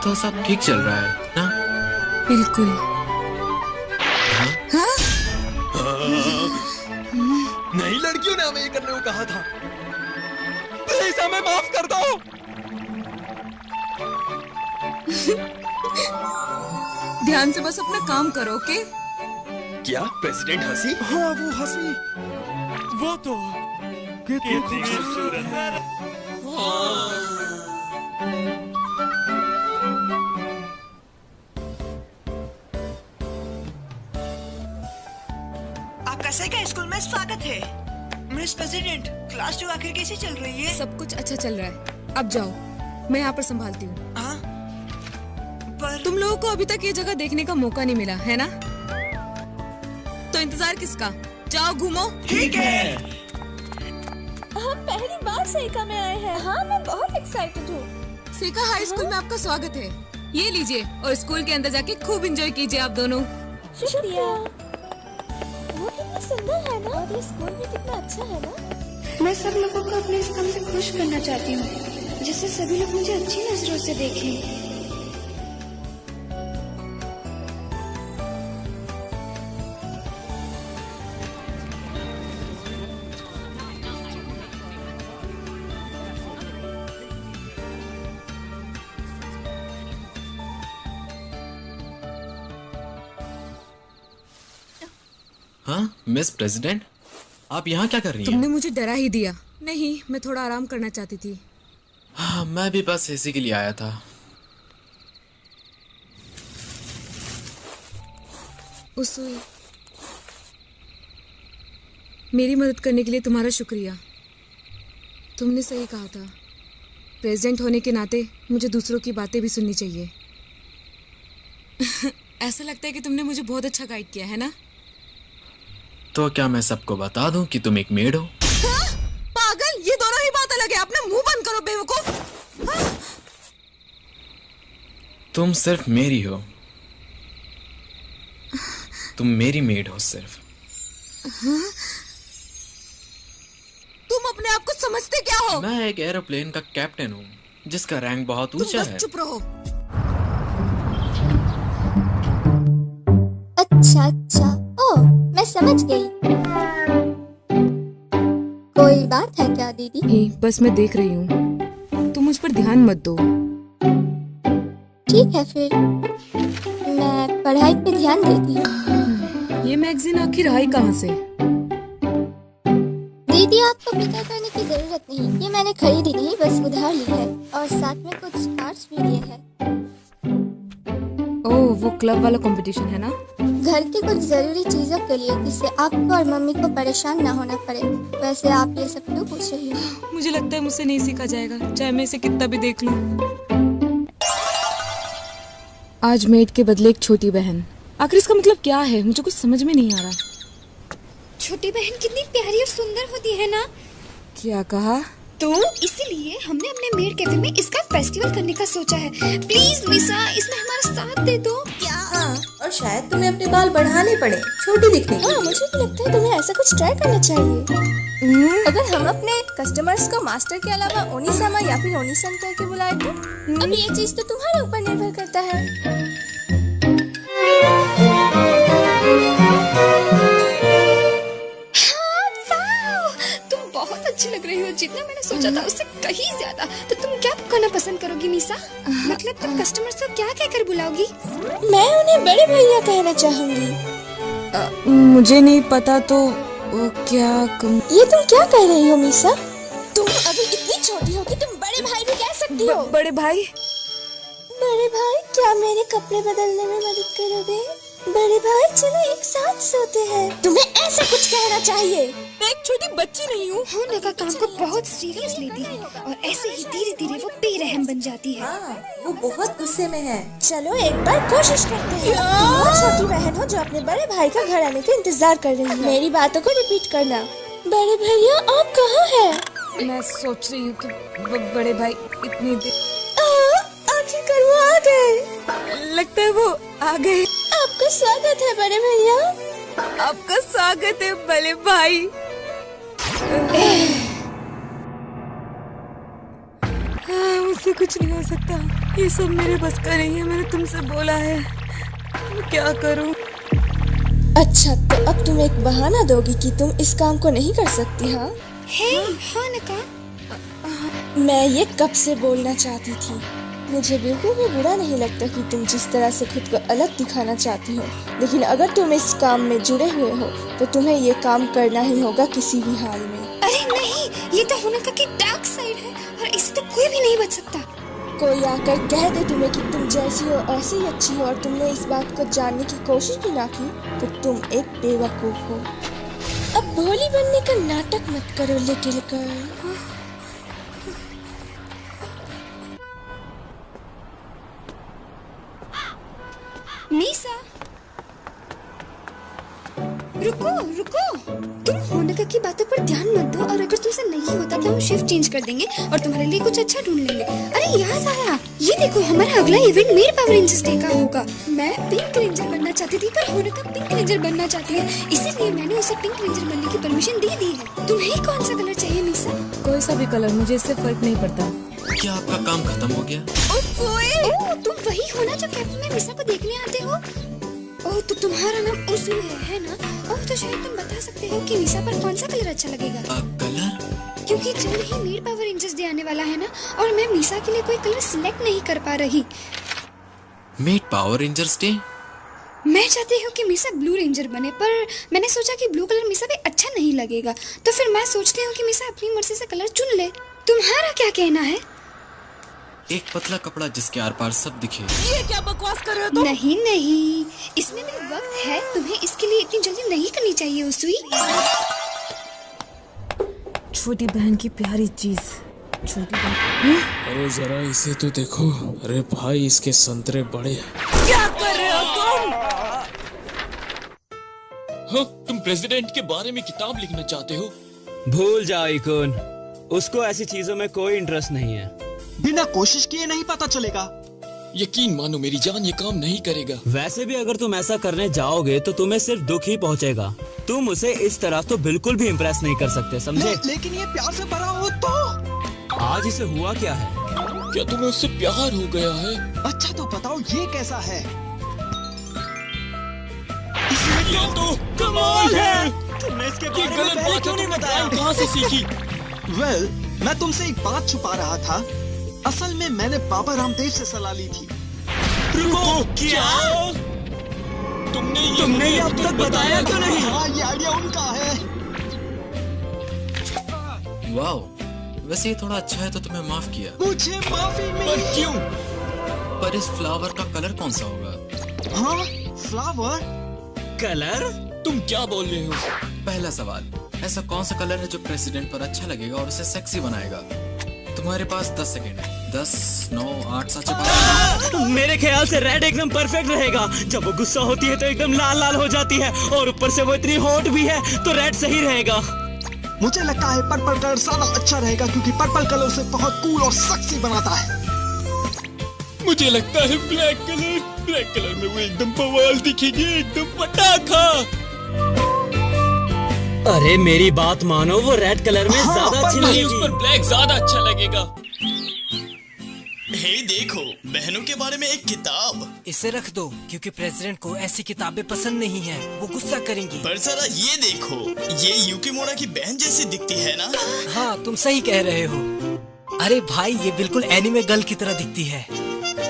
S7: तो सब ठीक चल रहा है ना?
S3: बिल्कुल।
S16: नहीं, लड़कियों ने हमें ये करने को कहा था। प्लीज हमें माफ कर दो।
S3: ध्यान से बस अपना काम करो, ओके?
S17: क्या प्रेसिडेंट हंसी?
S16: हाँ, वो हंसी। वो तो कितनी खूबसूरत है।
S2: आपका सैका स्कूल में स्वागत है। मिस प्रेसिडेंट, क्लास 2 आखिर कैसी चल रही है?
S3: सब कुछ अच्छा चल रहा है। अब जाओ, मैं यहाँ पर संभालती हूँ। तुम लोगों को अभी तक ये जगह देखने का मौका नहीं मिला है ना? तो इंतजार किसका? जाओ घूमो।
S2: ठीक है।
S13: हम पहली बार सैका में आए हैं। हाँ, मैं बहुत एक्साइटेड हूँ।
S3: सैका हाई स्कूल में आपका स्वागत है। ये लीजिए और स्कूल के अंदर जाके खूब एंजॉय कीजिए आप दोनों।
S13: शुक्रिया। वो कितना सुंदर है ना, और ये स्कूल भी कितना अच्छा है ना।
S5: मैं सब लोगों को अपने इस काम से खुश करना चाहती हूँ, जिससे सभी लोग मुझे अच्छी नजरों से देखें।
S7: हाँ मिस प्रेसिडेंट, आप यहाँ क्या कर रही हैं?
S3: तुमने मुझे डरा ही दिया। नहीं, मैं थोड़ा आराम करना चाहती थी।
S7: हाँ, मैं भी बस इसी के लिए आया था।
S3: उसुई, मेरी मदद करने के लिए तुम्हारा शुक्रिया। तुमने सही कहा था। प्रेसिडेंट होने के नाते मुझे दूसरों की बातें भी सुननी चाहिए। ऐसा लगता है कि तुमने मुझे बहुत अच्छा गाइड किया है ना?
S7: तो क्या मैं सबको बता दूं कि तुम एक मेड हो?
S3: हाँ? पागल, ये दोनों ही बात अलग है। अपना मुंह बंद करो बेवकूफ। हाँ?
S7: तुम सिर्फ मेरी हो। तुम मेरी मेड हो सिर्फ।
S3: हाँ? तुम अपने आप को समझते क्या हो?
S7: मैं एक एरोप्लेन का कैप्टन हूँ जिसका रैंक बहुत ऊंचा है।
S3: चुप रहो।
S5: अच्छा, ओह, मैं समझ गई। कोई बात है क्या दीदी?
S3: नहीं, बस मैं देख रही हूँ। तुम मुझ पर ध्यान मत दो।
S5: ठीक है फिर, मैं पढ़ाई पे ध्यान देती हूँ।
S3: ये मैगजीन आखिर आई कहाँ से?
S5: दीदी, आपको फिक्र करने की जरूरत नहीं। ये मैंने खरीदी नहीं, बस उधार ली है, और साथ में कुछ कार्ड्स भी लिए हैं।
S3: ओह, वो क्लब वाला कंपटीशन है ना?
S5: घर की कुछ जरूरी चीजों के लिए, जिससे आपको और मम्मी को परेशान ना होना पड़े। वैसे आप ये सब क्यों पूछ रही हो?
S3: मुझे लगता है मुझसे नहीं सीखा जाएगा, चाहे मैं इसे कितना भी देख लूं। आज मेड के बदले एक छोटी बहन। आखिर इसका मतलब क्या है? मुझे कुछ समझ में नहीं आ रहा।
S5: छोटी बहन कितनी प्यारी और सुंदर होती है ना?
S3: क्या कहा?
S5: तो इसीलिए हमने अपने मेड कैफे में इसका फेस्टिवल करने का सोचा है। प्लीज मिसा, इसमें हमारा साथ दे दो। क्या?
S6: हाँ, और शायद तुम्हें अपने बाल बढ़ाने पड़े, छोटी दिखने के लिए।
S13: हाँ, मुझे भी लगता है तुम्हें ऐसा कुछ ट्राई करना चाहिए। अगर हम अपने कस्टमर्स को मास्टर के अलावा ओनिसामा या फिर ओनिसन करके बुलाए तो? अब ये चीज तो तुम्हारे ऊपर निर्भर करता है। बहुत अच्छी लग रही हो, जितना मैंने सोचा था उससे कहीं ज्यादा। तो तुम क्या करना पसंद करोगी मिसा? मतलब तुम कस्टमर्स को क्या कहकर बुलाओगी? मैं उन्हें बड़े भैया कहना चाहूंगी।
S3: मुझे नहीं पता तो क्या
S13: ये तुम क्या कह रही हो मिसा? तुम अभी इतनी छोटी हो कि तुम बड़े भाई भी कह सकती हो।
S3: बड़े भाई?
S13: बड़े भाई, क्या मेरे कपड़े बदलने में मदद करोगे? बड़े भाई, चलो एक साथ सोते हैं। तुम्हें ऐसा कुछ कहना चाहिए।
S3: मैं एक छोटी बच्ची नहीं हूँ।
S5: होने का काम को बहुत सीरियस लेती है, और ऐसे ही धीरे धीरे वो बेरहम बन जाती है।
S6: वो बहुत गुस्से में है।
S13: चलो एक बार कोशिश करते हैं। तुम वो छोटी बहन हो जो अपने बड़े भाई का घर आने का इंतजार कर रही है। मेरी बातों को रिपीट करना। बड़े भैया, आप कहाँ हैं?
S3: मैं सोच रही हूँ कि बड़े भाई इतनी देर।
S13: आखिरकार वो आ गए।
S3: लगता है वो आ गए।
S13: आपका स्वागत है बड़े भैया।
S3: आपका स्वागत है बड़े भाई। मुझसे मुझसे कुछ नहीं हो सकता। ये सब मेरे बस का नहीं है। मैंने तुमसे बोला है, मैं क्या करूं?
S13: अच्छा, तो अब तुम एक बहाना दोगी कि तुम इस काम को नहीं कर सकती? हाँ
S5: हाँ नका,
S13: मैं ये कब से बोलना चाहती थी। मुझे बिल्कुल भी बुरा नहीं लगता कि तुम जिस तरह से खुद को अलग दिखाना चाहती हो, लेकिन अगर तुम इस काम में जुड़े हुए हो तो तुम्हें ये काम करना ही होगा किसी भी हाल में।
S5: अरे नहीं, ये तो होनका की डार्क साइड है और इससे तो कोई भी नहीं बच सकता।
S13: कोई आकर कह दे तुम्हें कि तुम जैसी हो ऐसी ही अच्छी हो और तुमने इस बात को जानने की कोशिश भी ना की, तो तुम एक बेवकूफ हो। अब भोली बनने का नाटक मत करो लिटिल गर्ल।
S5: मीसा, रुको रुको, तुम होनका की बातों पर ध्यान मत दो और अगर तुमसे नहीं होता तो हम शिफ्ट चेंज कर देंगे और तुम्हारे लिए कुछ अच्छा ढूंढ लेंगे। अरे याद आया, ये देखो हमारा अगला event made power rangers day का होगा। मैं पिंक रेंजर बनना चाहती थी पर होनका पिंक रेंजर बनना चाहती है, इसीलिए मैंने उसे पिंक रेंजर बनने की परमिशन दे दी है। तुम्हें कौन सा कलर चाहिए मीसा?
S3: कोई सा भी कलर, मुझे इससे फर्क नहीं पड़ता।
S7: क्या आपका काम खत्म हो गया?
S5: ओह, तुम वही हो ना जो कैफे में मीसा को देखने आते हो? ओह, तो तुम्हारा नाम उसूए है ना? ओह, तो शायद तुम बता सकते हो कि मीसा पर कौन सा कलर अच्छा लगेगा?
S7: कलर?
S5: क्योंकि जल्द he made power rangers day आने वाला है ना, और मैं मीसा के लिए कोई कलर सिलेक्ट नहीं कर पा रही।
S7: Made power rangers day?
S5: मैं चाहती हूँ कि मीसा ब्लू रेंजर बने, पर मैंने सोचा कि ब्लू कलर मीसा पे अच्छा नहीं लगेगा, तो फिर मैं सोचती हूँ कि मीसा अपनी मर्जी से कलर चुन ले। तुम्हारा क्या कहना है?
S7: एक पतला कपड़ा जिसके आर पार सब दिखे।
S5: ये क्या बकवास कर रहे हो तुम? नहीं, इसमें भी वक्त है, तुम्हें इसके लिए इतनी जल्दी नहीं करनी चाहिए उसूई।
S3: छोटी बहन की प्यारी चीज, छोटी बहन।
S8: अरे जरा इसे तो देखो। अरे भाई, इसके संतरे बड़े।
S18: क्या कर रहे हो तुम?
S8: हाँ, तुम प्रेसिडेंट के बारे में किताब लिखना चाहते हो?
S4: भूल जाओ इकुन, उसको ऐसी चीजों में कोई इंटरेस्ट नहीं है।
S19: बिना कोशिश किए नहीं पता चलेगा।
S8: यकीन मानो मेरी जान, ये काम नहीं करेगा।
S4: वैसे भी अगर तुम ऐसा करने जाओगे तो तुम्हें सिर्फ दुख ही पहुंचेगा। तुम उसे इस तरह तो बिल्कुल भी इम्प्रेस नहीं कर सकते, समझे?
S19: लेकिन ये प्यार से भरा हो तो।
S4: आज इसे हुआ क्या है?
S8: क्या तुम्हें उससे प्यार हो गया है?
S19: अच्छा तो बताओ ये कैसा है?
S8: ये तो कमाल है।
S4: तुमने इसके
S8: बारे में पहले क्यों नहीं बताया? कहाँ से सीखी?
S19: वेल, मैं तुमसे एक बात छुपा रहा था। असल में मैंने बाबा रामदेव से सलाह ली थी।
S8: रुको, क्या? तुमने ये अब तक बताया क्यों नहीं?
S19: हाँ, ये आइडिया उनका है।
S7: वाओ, वैसे ये थोड़ा अच्छा है तो तुम्हें माफ किया।
S19: मुझे माफी मिली।
S8: पर क्यों?
S7: पर इस फ्लावर का कलर कौन सा होगा?
S19: हाँ, फ्लावर?
S4: कलर?
S8: तुम क्या बोल रहे हो?
S7: पहला सवाल, ऐसा कौन सा कलर है जो प्रेसिडेंट पर अच्छा लगेगा और उसे सेक्सी बनाएगा? तुम्हारे पास 10 सेकंड है। 10, 9, 8, 7, 5।
S4: मेरे ख्याल से रेड एकदम परफेक्ट रहेगा। जब वो गुस्सा होती है तो एकदम लाल लाल हो जाती है और ऊपर से वो इतनी हॉट भी है, तो रेड सही रहेगा।
S19: मुझे लगता है पर्पल कलर ज्यादा अच्छा रहेगा क्योंकि पर्पल कलर उसे बहुत कूल और सेक्सी बनाता है।
S8: मुझे लगता है ब्लैक कलर। ब्लैक कलर में वो एकदम बवाल दिखेगी, एकदम पटाखा।
S4: अरे मेरी बात मानो, वो रेड कलर में ज्यादा अच्छी लगेगी।
S8: उस पर ब्लैक ज्यादा अच्छा लगेगा।
S10: हे देखो, बहनों के बारे में एक किताब।
S12: इसे रख दो क्योंकि प्रेसिडेंट को ऐसी किताबें पसंद नहीं है, वो गुस्सा करेंगी।
S10: पर जरा ये देखो, ये यूकीमोरा की बहन जैसी दिखती है ना?
S12: हाँ, तुम सही कह रहे हो। अरे भाई, ये बिल्कुल एनिमे गर्ल की तरह दिखती है।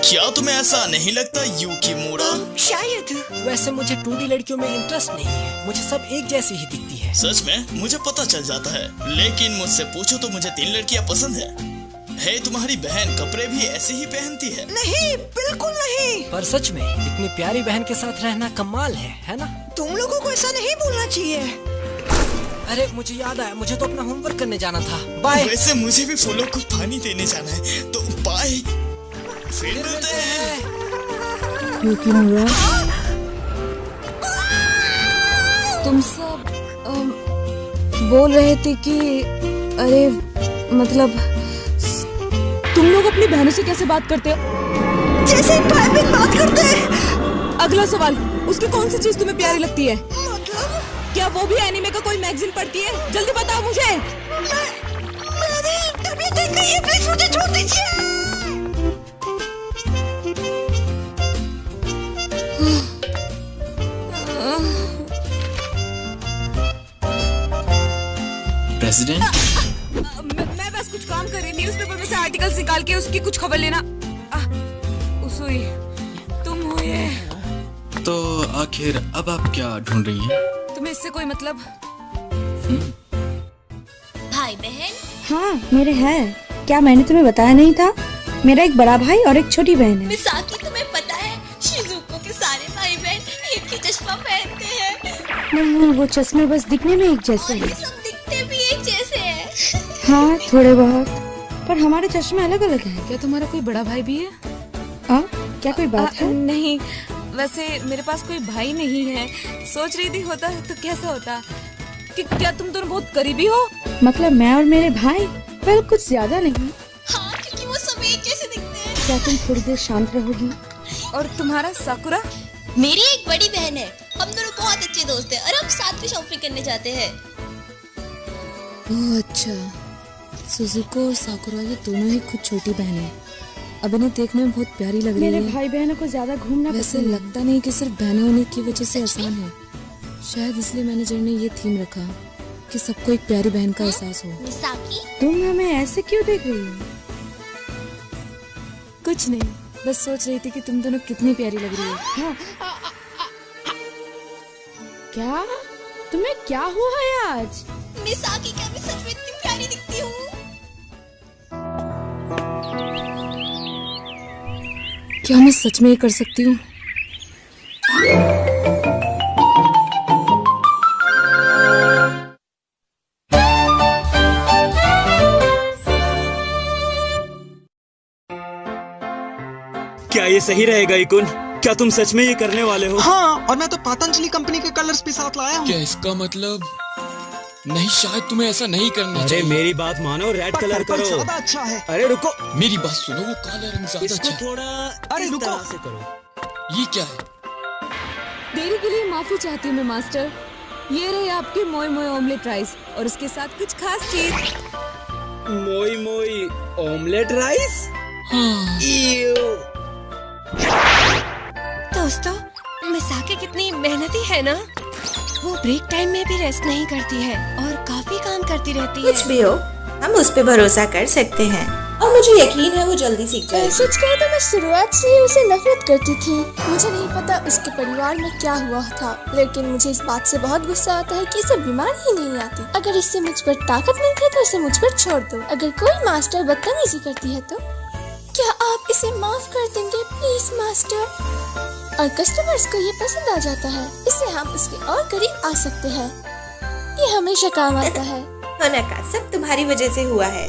S10: क्या तुम्हें ऐसा नहीं लगता यूकीमोरा?
S12: शायद। वैसे मुझे 2D लड़कियों में इंटरेस्ट नहीं है, मुझे सब एक जैसी ही दिखती है।
S10: सच में मुझे पता चल जाता है, लेकिन मुझसे पूछो तो मुझे 3 लड़कियां पसंद है। है, तुम्हारी बहन कपड़े भी ऐसे ही पहनती है।
S18: नहीं, बिल्कुल नहीं।
S12: पर सच में इतनी प्यारी बहन के साथ रहना कमाल है ना?
S18: तुम लोगों को ऐसा नहीं बोलना चाहिए।
S12: अरे मुझे याद आया, मुझे तो अपना होमवर्क करने जाना था। बाय।
S10: वैसे मुझे भी फूलों को पानी देने जाना है, तो बाय। फिर मिलते हैं।
S3: यूकीमोरा, तुम सब बोल रहे थे कि अरे मतलब तुम लोग अपनी बहनों से कैसे बात करते हो?
S18: जैसे भाई बहन बात करते हैं।
S3: अगला सवाल, उसकी कौन सी चीज तुम्हें प्यारी लगती है?
S18: मतलब?
S3: क्या वो भी एनिमे का कोई मैगजीन पढ़ती है? जल्दी बताओ मुझे।
S18: मेरी तबीयत ठीक नहीं है, प्लीज मुझे छोड़ दीजिए।
S7: प्रेसिडेंट?
S1: मैं बस कुछ काम कर रही, न्यूज़पेपर में से आर्टिकल्स निकाल के उसकी कुछ खबर लेना। उसुई, तुम हो ये?
S7: तो आखिर अब आप क्या ढूंढ रही हैं?
S1: तुम्हें इससे कोई मतलब?
S5: भाई बहन?
S11: हाँ मेरे हैं। क्या मैंने तुम्हें बताया नहीं था? मेरा एक बड़ा भाई और एक छोटी बहन है।
S5: मिसाकी, तुम्हें पता है शिजुको के सारे भाई बहन एक ही चश्मा पहनते हैं।
S11: नहीं, वो चश्मे बस दिखने में एक जैसे हैं।
S5: सब दिखते भी एक जैसे हैं।
S11: हाँ थोड़े बहुत, पर हमारे चश्मे अलग अलग हैं।
S1: क्या तुम्हारा कोई बड़ा भाई भी है?
S11: क्या कोई बात है?
S1: नहीं, वैसे मेरे पास कोई भाई नहीं है। सोच रही थी होता तो कैसा होता। कि क्या तुम दोनों बहुत करीबी हो?
S11: मतलब मैं और मेरे भाई? वेल कुछ ज्यादा नहीं।
S5: हाँ, क्योंकि वो सब एक जैसे दिखते हैं।
S11: क्या तुम थोड़ी देर शांत रहोगी?
S1: और तुम्हारा साकुरा?
S5: मेरी एक बड़ी बहन है। हम दोनों बहुत अच्छे दोस्त हैं और हम साथ में शॉपिंग करने जाते हैं।
S3: ओह अच्छा, सुजुको और साकुरा ये दोनों ही खुद छोटी बहनें हैं। अब इन्हें देखने में बहुत प्यारी लग रही है।
S11: मेरे भाई बहनों को ज्यादा घूमना
S3: वैसे लगता नहीं कि सिर्फ बहनें होने की वजह से आसान है। शायद इसलिए मैनेजर ने ये थीम रखा कि सबको एक प्यारी बहन का एहसास हो।
S11: तुम हमें ऐसे क्यों देख रही हो?
S3: कुछ नहीं, बस सोच रही थी कि तुम दोनों कितनी प्यारी लग रही हो।
S11: क्या? तुम्हें क्या हुआ है आज?
S5: मिसाकी, क्या मैं सच में इतनी प्यारी दिखती हूँ?
S3: क्या मैं सच में ये कर सकती हूँ?
S14: क्या ये सही रहेगा इकुन? क्या तुम सच में ये करने वाले हो?
S19: हाँ, और मैं तो पतंजलि कंपनी के कलर्स भी साथ लाया हूँ।
S8: क्या इसका मतलब? नहीं, शायद तुम्हें ऐसा नहीं करना चाहिए।
S14: अरे मेरी बात मानो, रेड कलर करो।
S19: ज्यादा अच्छा है।
S14: अरे रुको,
S8: मेरी बात सुनो, वो काला रंग ज्यादा अच्छा है।
S14: थोड़ा
S19: अरे रुको
S14: से करो।
S8: ये क्या है?
S3: देरी के लिए माफी चाहती हूँ मैं मास्टर। ये रहे आपके मोई मोई ऑमलेट राइस और उसके साथ कुछ खास चीज।
S14: मोई मोई ऑमलेट राइस?
S13: दोस्तों, मिसाकी कितनी मेहनती है ना। वो ब्रेक टाइम में भी रेस्ट नहीं करती है और काफी काम करती रहती है।
S6: कुछ भी हो, हम उस पे भरोसा कर सकते हैं और मुझे यकीन है वो जल्दी सीख जाएगी।
S9: सच कहे तो मैं शुरुआत से ही उसे नफरत करती थी। मुझे नहीं पता उसके परिवार में क्या हुआ था, लेकिन मुझे इस बात से बहुत गुस्सा आता है कि इसे बीमार ही नहीं आती। अगर इससे मुझ पर ताकत मिलती है तो इसे मुझ पर छोड़ दो। अगर कोई मास्टर बदतमीजी करती है तो क्या आप इसे माफ कर देंगे प्लीज मास्टर? और कस्टमर्स को ये पसंद आ जाता है, इससे हम उसके और करीब आ सकते हैं। ये हमेशा काम आता है।
S6: होनका, सब तुम्हारी वजह से हुआ है।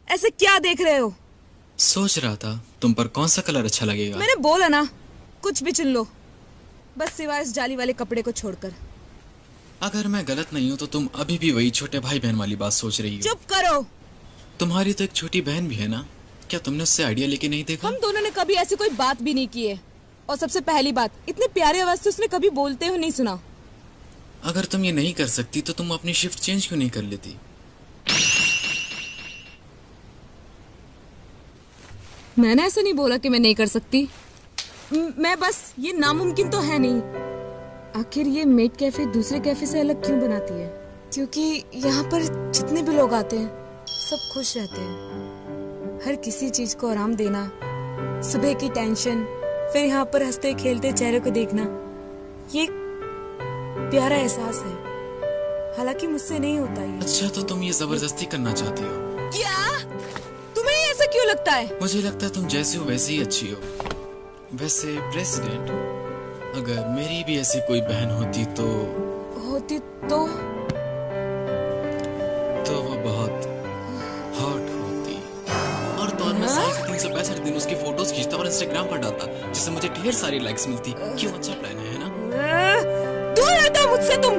S1: ऐसे क्या देख रहे हो?
S7: सोच रहा था तुम पर कौन सा कलर अच्छा लगेगा।
S1: मैंने बोला ना, कुछ भी चुन लो, बस सिवाय इस जाली वाले कपड़े को छोड़कर।
S7: अगर मैं गलत नहीं हूँ तो तुम अभी भी वही छोटे भाई बहन वाली बात सोच रही हो।
S1: चुप करो।
S7: तुम्हारी तो एक छोटी बहन भी है ना, क्या तुमने उससे आइडिया लेके नहीं देखा?
S1: हम दोनों ने कभी ऐसी कोई बात भी नहीं की है। और सबसे पहली बात, इतने प्यारे आवाज से उसने कभी बोलते हुए नहीं सुना।
S7: अगर तुम ये नहीं कर सकती तो तुम अपनी शिफ्ट चेंज क्यों नहीं कर लेती?
S3: मैंने ऐसा नहीं बोला कि मैं नहीं कर सकती।
S1: मैं बस, ये नामुमकिन तो है नहीं।
S3: आखिर ये मेड कैफे दूसरे कैफे से अलग क्यों बनाती है?
S1: क्योंकि यहाँ पर जितने भी लोग आते हैं सब खुश रहते हैं। हर किसी चीज को आराम देना, सुबह की टेंशन, फिर यहाँ पर हंसते खेलते चेहरे को देखना, ये प्यारा एहसास है। हालांकि मुझसे नहीं होता ये।
S7: अच्छा, तो तुम ये जबरदस्ती करना चाहती हो?
S1: क्या? तुम्हें ऐसा क्यों लगता है?
S7: मुझे लगता है तुम जैसी हो वैसी ही अच्छी हो। वैसे प्रेसिडेंट, अगर मेरी भी ऐसी कोई बहन होती तो वो बहुत हॉट होती। और तो और मैं साल के 365 दिन उसकी फोटोज खींचता और इंस्टाग्राम पर डालता, जिससे मुझे ढेर सारी लाइक्स मिलती। क्यों? अच्छा प्लान है ना?
S1: दूर रहता मुझसे तुम।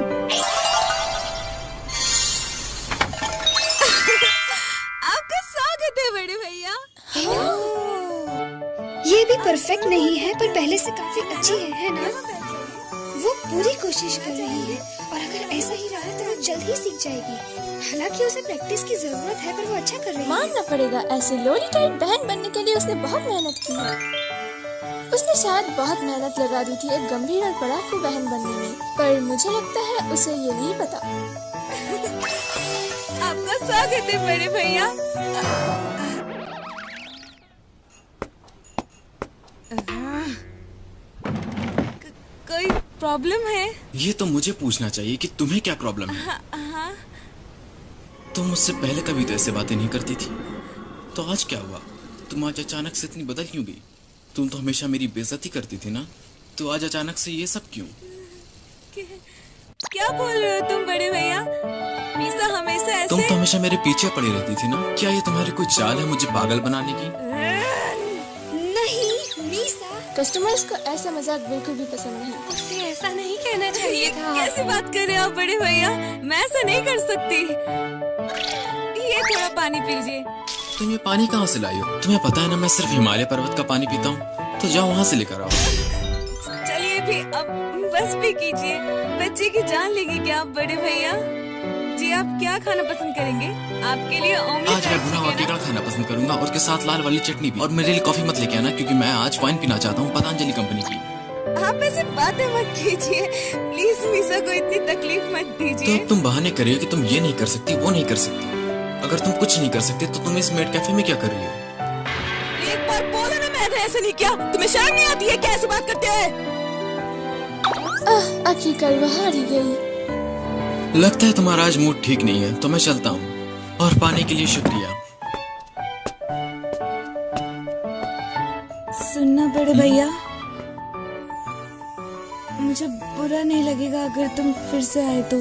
S1: आपका स्वागत है बड़े भैया।
S13: ये भी परफेक्ट नहीं है पर पहले से काफी अच्छी है ना? वो पूरी कोशिश कर रही है और अगर ऐसा ही रहा तो वो जल्द ही सीख जाएगी। हालांकि उसे प्रैक्टिस की जरूरत है पर वो अच्छा कर रही है।
S11: मानना पड़ेगा, ऐसे लोली टाइप बहन बनने के लिए उसने बहुत मेहनत की है।
S9: उसने शायद बहुत मेहनत लगा दी थी एक गंभीर और पढ़ाकू बहन बनने में, पर मुझे लगता है उसे ये नहीं पता।
S1: आपका स्वागत है बड़े भैया। कोई प्रॉब्लम है?
S7: ये तो मुझे पूछना चाहिए कि तुम्हें क्या प्रॉब्लम है।
S1: हाँ।
S7: तुम मुझसे पहले कभी तो ऐसे बातें नहीं करती थी, तो आज क्या हुआ? तुम आज अचानक से इतनी बदल क्यों गई? तुम तो हमेशा मेरी बेइज्जती करती थी ना, तो आज अचानक से ये सब क्यों?
S1: क्या बोल रहे हो तुम बड़े भैया? मीसा हमेशा ऐसे।
S7: तुम तो हमेशा मेरे पीछे पड़ी रहती थी ना, क्या ये तुम्हारी कोई चाल है मुझे पागल बनाने की?
S9: नहीं मीसा, कस्टमर्स को ऐसा मजाक बिल्कुल भी पसंद नहीं।
S1: उसे ऐसा नहीं कहना चाहिए था। कैसी बात कर रहे हो आप बड़े भैया? मैं ऐसा नहीं कर सकती। ये थोड़ा पानी पीजिए।
S7: तुम ये पानी कहाँ से लाई हो? तुम्हें पता है ना मैं सिर्फ हिमालय पर्वत का पानी पीता हूँ, तो जाओ वहाँ से लेकर आओ।
S1: चलिए भी अब बस भी कीजिए, बच्चे की जान लेंगे क्या आप बड़े भैया? जी आप क्या खाना पसंद करेंगे? आपके लिए ऑमलेट।
S7: आज मैं भुना हुआ केकड़ा खाना पसंद करूंगा और उसके साथ लाल वाली चटनी भी। और मेरे लिए कॉफी मत लेके आना, क्योंकि मैं आज वाइन पीना चाहता हूँ पतंजलि कंपनी की।
S1: आप ऐसे बातें मत कीजिए प्लीज, मीसा को इतनी तकलीफ मत दीजिए।
S7: तो अब तुम बहाने कर रही हो कि तुम ये नहीं कर सकती, वो नहीं कर सकती। अगर तुम कुछ नहीं कर सकते तो तुम इस मेड कैफे में क्या कर रही हो?
S1: एक बार बोलो ना मैंने ऐसा नहीं किया। तुम्हें शर्म नहीं आती है? कैसे बात करते हैं?
S9: आखिरकार वो हार ही गई।
S7: लगता है तुम्हारा आज मूड ठीक नहीं है, तो मैं चलता हूँ। और पाने के लिए शुक्रिया।
S11: सुनना बड़े भैया, मुझे बुरा नहीं लगेगा अगर तुम फिर से आए तो।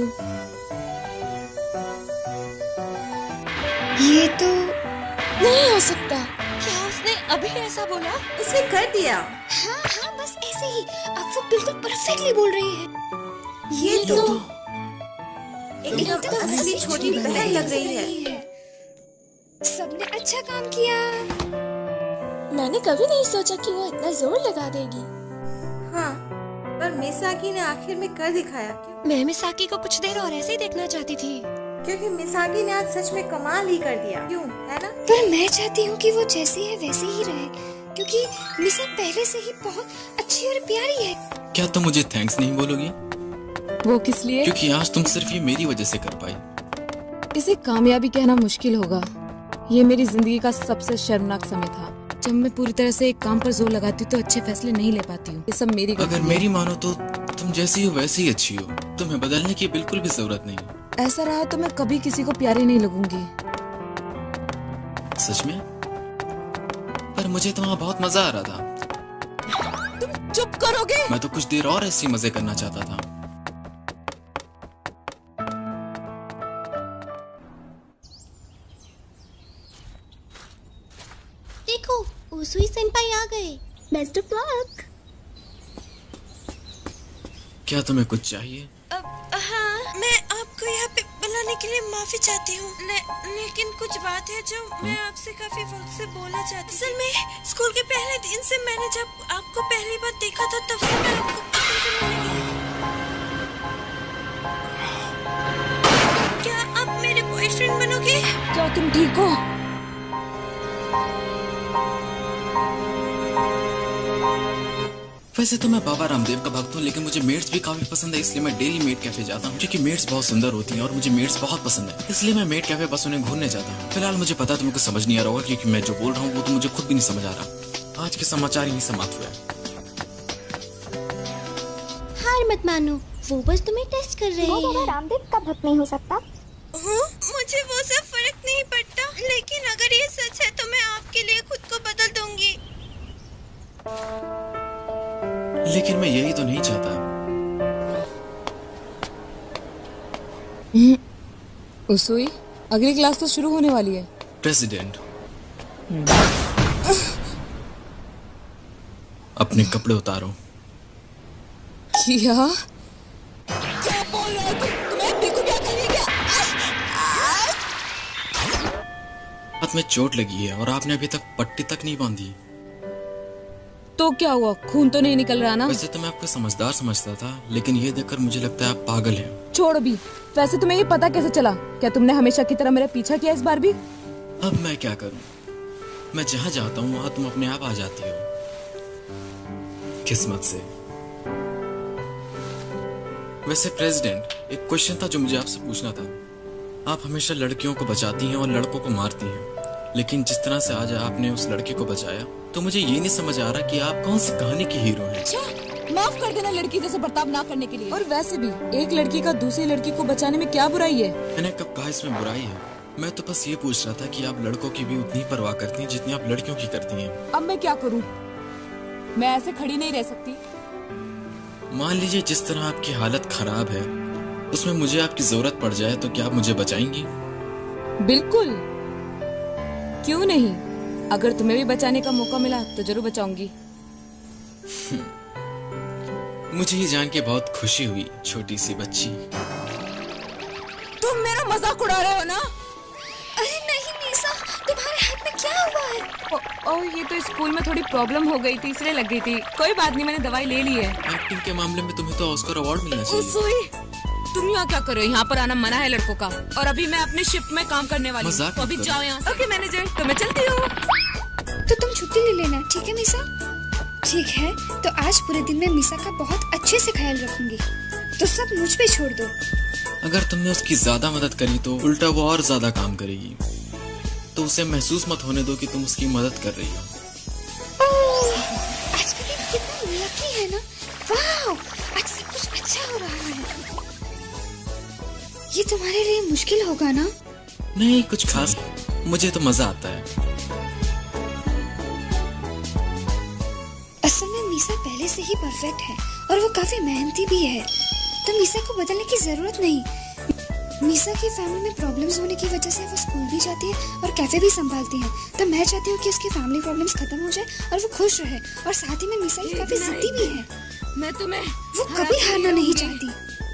S9: ये तो नहीं हो सकता।
S5: क्या उसने अभी ऐसा बोला?
S6: उसने कर दिया।
S5: हाँ हाँ बस ऐसे ही। आप वो बिल्कुल परफेक्टली बोल रही है।
S6: ये तो एकदम असली छोटी बहन लग रही है।
S9: सबने अच्छा काम किया। मैंने कभी नहीं सोचा कि वो इतना जोर लगा देगी।
S6: हाँ, पर मिसाकी ने आखिर में कर दिखाया।
S5: मैं मिसाकी को कुछ देर और ऐसे ही देखना चाहती थी,
S6: क्योंकि मिसाकी ने आज सच में कमाल ही कर दिया। क्यों, है ना?
S9: पर मैं चाहती हूँ कि वो जैसी है वैसी ही रहे, क्योंकि मिसा पहले से ही बहुत अच्छी और प्यारी है।
S7: क्या तुम मुझे थैंक्स नहीं बोलोगी?
S3: वो किस लिए?
S7: क्योंकि आज तुम सिर्फ ये मेरी वजह से कर पाई।
S3: इसे कामयाबी कहना मुश्किल होगा। ये मेरी जिंदगी का सबसे शर्मनाक समय था। जब मैं पूरी तरह से एक काम पर जोर लगाती हूँ तो अच्छे फैसले नहीं ले पाती हूँ। ये सब मेरी गलती
S7: अगर मेरी मानो तो तुम जैसी हो वैसी ही अच्छी हो, तुम्हें बदलने की बिल्कुल भी जरूरत नहीं।
S3: ऐसा रहा तो मैं कभी किसी को प्यारी नहीं लगूंगी।
S7: सच में? पर मुझे तो वहाँ बहुत मजा आ रहा था।
S1: तुम चुप करोगे?
S7: मैं तो कुछ देर और ऐसी मजे करना चाहता था।
S5: देखो उसूई सेनपाई आ गए। Best of luck.
S7: क्या तुम्हें कुछ चाहिए?
S2: हाँ, मैं आपको यहाँ पे बुलाने के लिए माफी चाहती हूँ, लेकिन कुछ बात है जो मैं आपसे काफी वक्त से बोलना चाहती। असल में स्कूल के पहले दिन से मैंने जब आपको पहली बार देखा था तब से मैं आपको पसंद करने लगी। क्या आप मेरे बॉयफ्रेंड बनोगे?
S3: क्या तुम ठीक हो?
S7: वैसे तो मैं बाबा रामदेव का भक्त हूँ, लेकिन मुझे मेड्स भी काफी पसंद है, इसलिए मैं डेली मेड कैफे जाता हूँ, क्योंकि मेड्स बहुत सुंदर होती हैं और मुझे मेड्स बहुत पसंद है, इसलिए मैं मेड कैफे बस उन्हें घूरने जाता हूँ। फिलहाल मुझे पता है तुमको समझ नहीं आ रहा होगा, क्योंकि मैं जो बोल रहा हूँ वो तो मुझे खुद भी नहीं समझ आ रहा। आज के समाचार यही समाप्त हुआ है।
S5: हार मत मानो, वो बस तुम्हें टेस्ट कर रहे हैं। वो बाबा रामदेव का भक्त नहीं हो सकता।
S2: मुझे वो सब फर्क नहीं पड़ता, लेकिन अगर ये सच है तो मैं आपके लिए खुद को बदल दूंगी।
S7: लेकिन मैं यही तो नहीं चाहता।
S3: उसूई, अगली क्लास तो शुरू होने वाली है।
S7: प्रेसिडेंट, अपने कपड़े उतारो।
S3: क्या?
S18: क्या बोल रहे हो तुम? तुम्हें देखो क्या कर रही है क्या?
S7: हाथ में चोट लगी है और आपने अभी तक पट्टी तक नहीं बांधी।
S3: तो क्या हुआ, खून तो नहीं निकल रहा ना?
S7: वैसे तो मैं आपको समझदार समझता था, लेकिन ये देखकर मुझे लगता है आप पागल हैं।
S3: छोड़ भी। वैसे तुम्हें ये पता कैसे चला? क्या तुमने हमेशा की तरह मेरा पीछा किया इस बार भी?
S7: अब मैं क्या करूं? मैं जहाँ जाता हूँ वहाँ तुम अपने आप आ जाती हो। किस्मत से। वैसे प्रेसिडेंट, एक क्वेश्चन था जो मुझे आपसे पूछना था। आप हमेशा लड़कियों को बचाती हैं और लड़कों को मारती हैं, लेकिन जिस तरह से आज आपने उस लड़के को बचाया तो मुझे ये नहीं समझ आ रहा कि आप कौन सी कहानी की हीरो हैं।
S3: माफ कर देना लड़की जैसे बर्ताव ना करने के लिए। और वैसे भी एक लड़की का दूसरी लड़की को बचाने में क्या बुराई है?
S7: मैंने कब कहा इसमें बुराई है? मैं तो बस ये पूछ रहा था कि आप लड़कों की भी उतनी परवाह करती हैं जितनी आप लड़कियों की करती हैं।
S3: अब मैं क्या करूं? मैं ऐसे खड़ी नहीं रह सकती।
S7: मान लीजिए जिस तरह आपकी हालत खराब है उसमें मुझे आपकी जरूरत पड़ जाए तो क्या आप मुझे बचाएंगी?
S3: बिल्कुल, क्यों नहीं। अगर तुम्हें भी बचाने का मौका मिला तो जरूर बचाऊंगी।
S7: मुझे ये जान के बहुत खुशी हुई, छोटी सी बच्ची।
S3: तुम मेरा मजाक उड़ा रहे हो ना?
S13: अरे नहीं मीसा, तुम्हारे हाथ में क्या हुआ है?
S3: ये तो स्कूल में थोड़ी प्रॉब्लम हो गई थी इसलिए लग गई थी। कोई बात नहीं, मैंने दवाई ले ली है।
S7: एक्टिंग के मामले में तुम्हें तो ऑस्कर अवार्ड मिलना चाहिए।
S3: सुई, तुम यहाँ क्या कर रहे हो? यहाँ पर आना मना है लड़कों का, और अभी मैं अपने शिफ्ट में काम करने वाली हूँ, तो अभी जाओ यहाँ से। ओके मैनेजर, तो मैं चलती हूँ।
S13: तो तुम छुट्टी ले लेना, ठीक है मीसा? ठीक है, तो आज पूरे दिन में मीसा का बहुत अच्छे से ख्याल रखूंगी। तो सब मुझ पे छोड़ दो।
S7: अगर तुमने उसकी ज्यादा मदद करी तो उल्टा वो और ज्यादा काम करेगी, तो उसे महसूस मत होने दो कि तुम उसकी मदद कर रही हो।
S13: आज का दिन कितना लकी है ना। वाह, आज सब कुछ अच्छा हो रहा है। ये तुम्हारे लिए मुश्किल होगा ना?
S7: नहीं, कुछ खास, मुझे तो मजा आता है।
S13: असल में मीसा पहले से ही परफेक्ट है और वो काफी मेहनती भी है, तो मीसा को बदलने की जरूरत नहीं। मीसा की फैमिली में प्रॉब्लम्स होने की वजह से वो स्कूल भी जाती है और कैफे भी संभालती है, तो मैं चाहती हूँ कि उसकी फैमिली प्रॉब्लम्स खत्म हो जाए और वो खुश रहे। और साथ ही में मीसा की काफी जिद्दी भी है।
S3: मैं तुम्हें
S13: वो कभी हारना नहीं चाहती,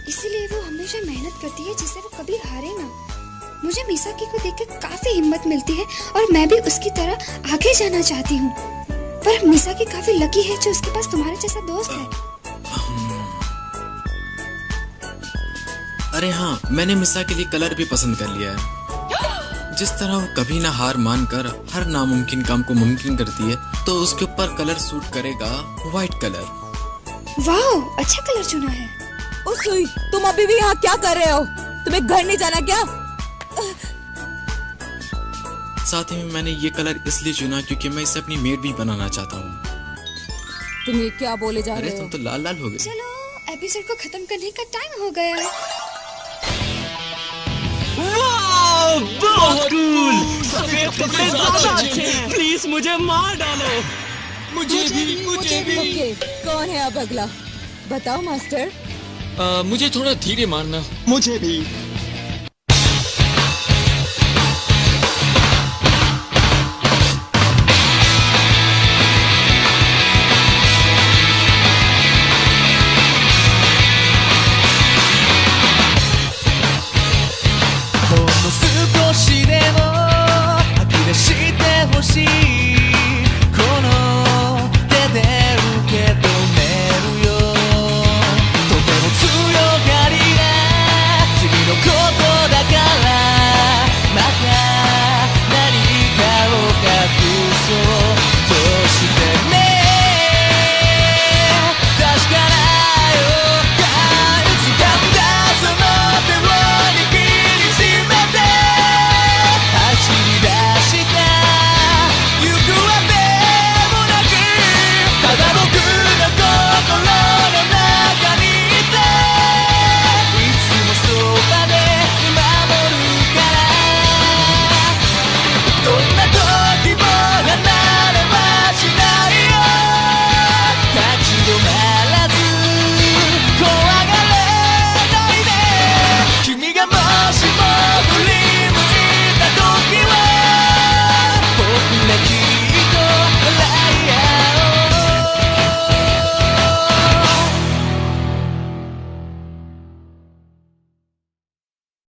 S13: इसीलिए वो हमेशा मेहनत करती है जिससे वो कभी हारे ना। मुझे मीसा की को देखकर काफी हिम्मत मिलती है और मैं भी उसकी तरह आगे जाना चाहती हूँ। पर मीसा की काफी लकी है जो उसके पास तुम्हारे जैसा दोस्त है।
S7: अरे हाँ, मैंने मिसा के लिए कलर भी पसंद कर लिया है। जिस तरह वो कभी ना हार मानकर हर नामुमकिन काम को मुमकिन करती है, तो उसके ऊपर कलर सूट करेगा व्हाइट कलर।
S13: वाह, अच्छा कलर चुना है।
S3: ओ सुई, तुम अभी भी यहाँ क्या कर रहे हो? तुम्हें घर नहीं जाना क्या?
S7: साथ ही में मैंने ये कलर इसलिए चुना क्योंकि मैं इसे अपनी मेड भी बनाना चाहता हूँ।
S3: तुम ये क्या बोले जा रहे हो?
S7: अरे तुम तो लाल लाल हो गए।
S13: चलो, एपिसोड को खत्म करने का टाइम हो गया है।
S14: बहुत कूल। सफेद कपड़े ज्यादा अच्छे हैं। प्लीज मुझे मार डालो।
S18: मुझे भी।
S3: ओके, कौन है अब अगला? बताओ मास्टर।
S8: मुझे थोड़ा धीरे मारना।
S19: मुझे भी।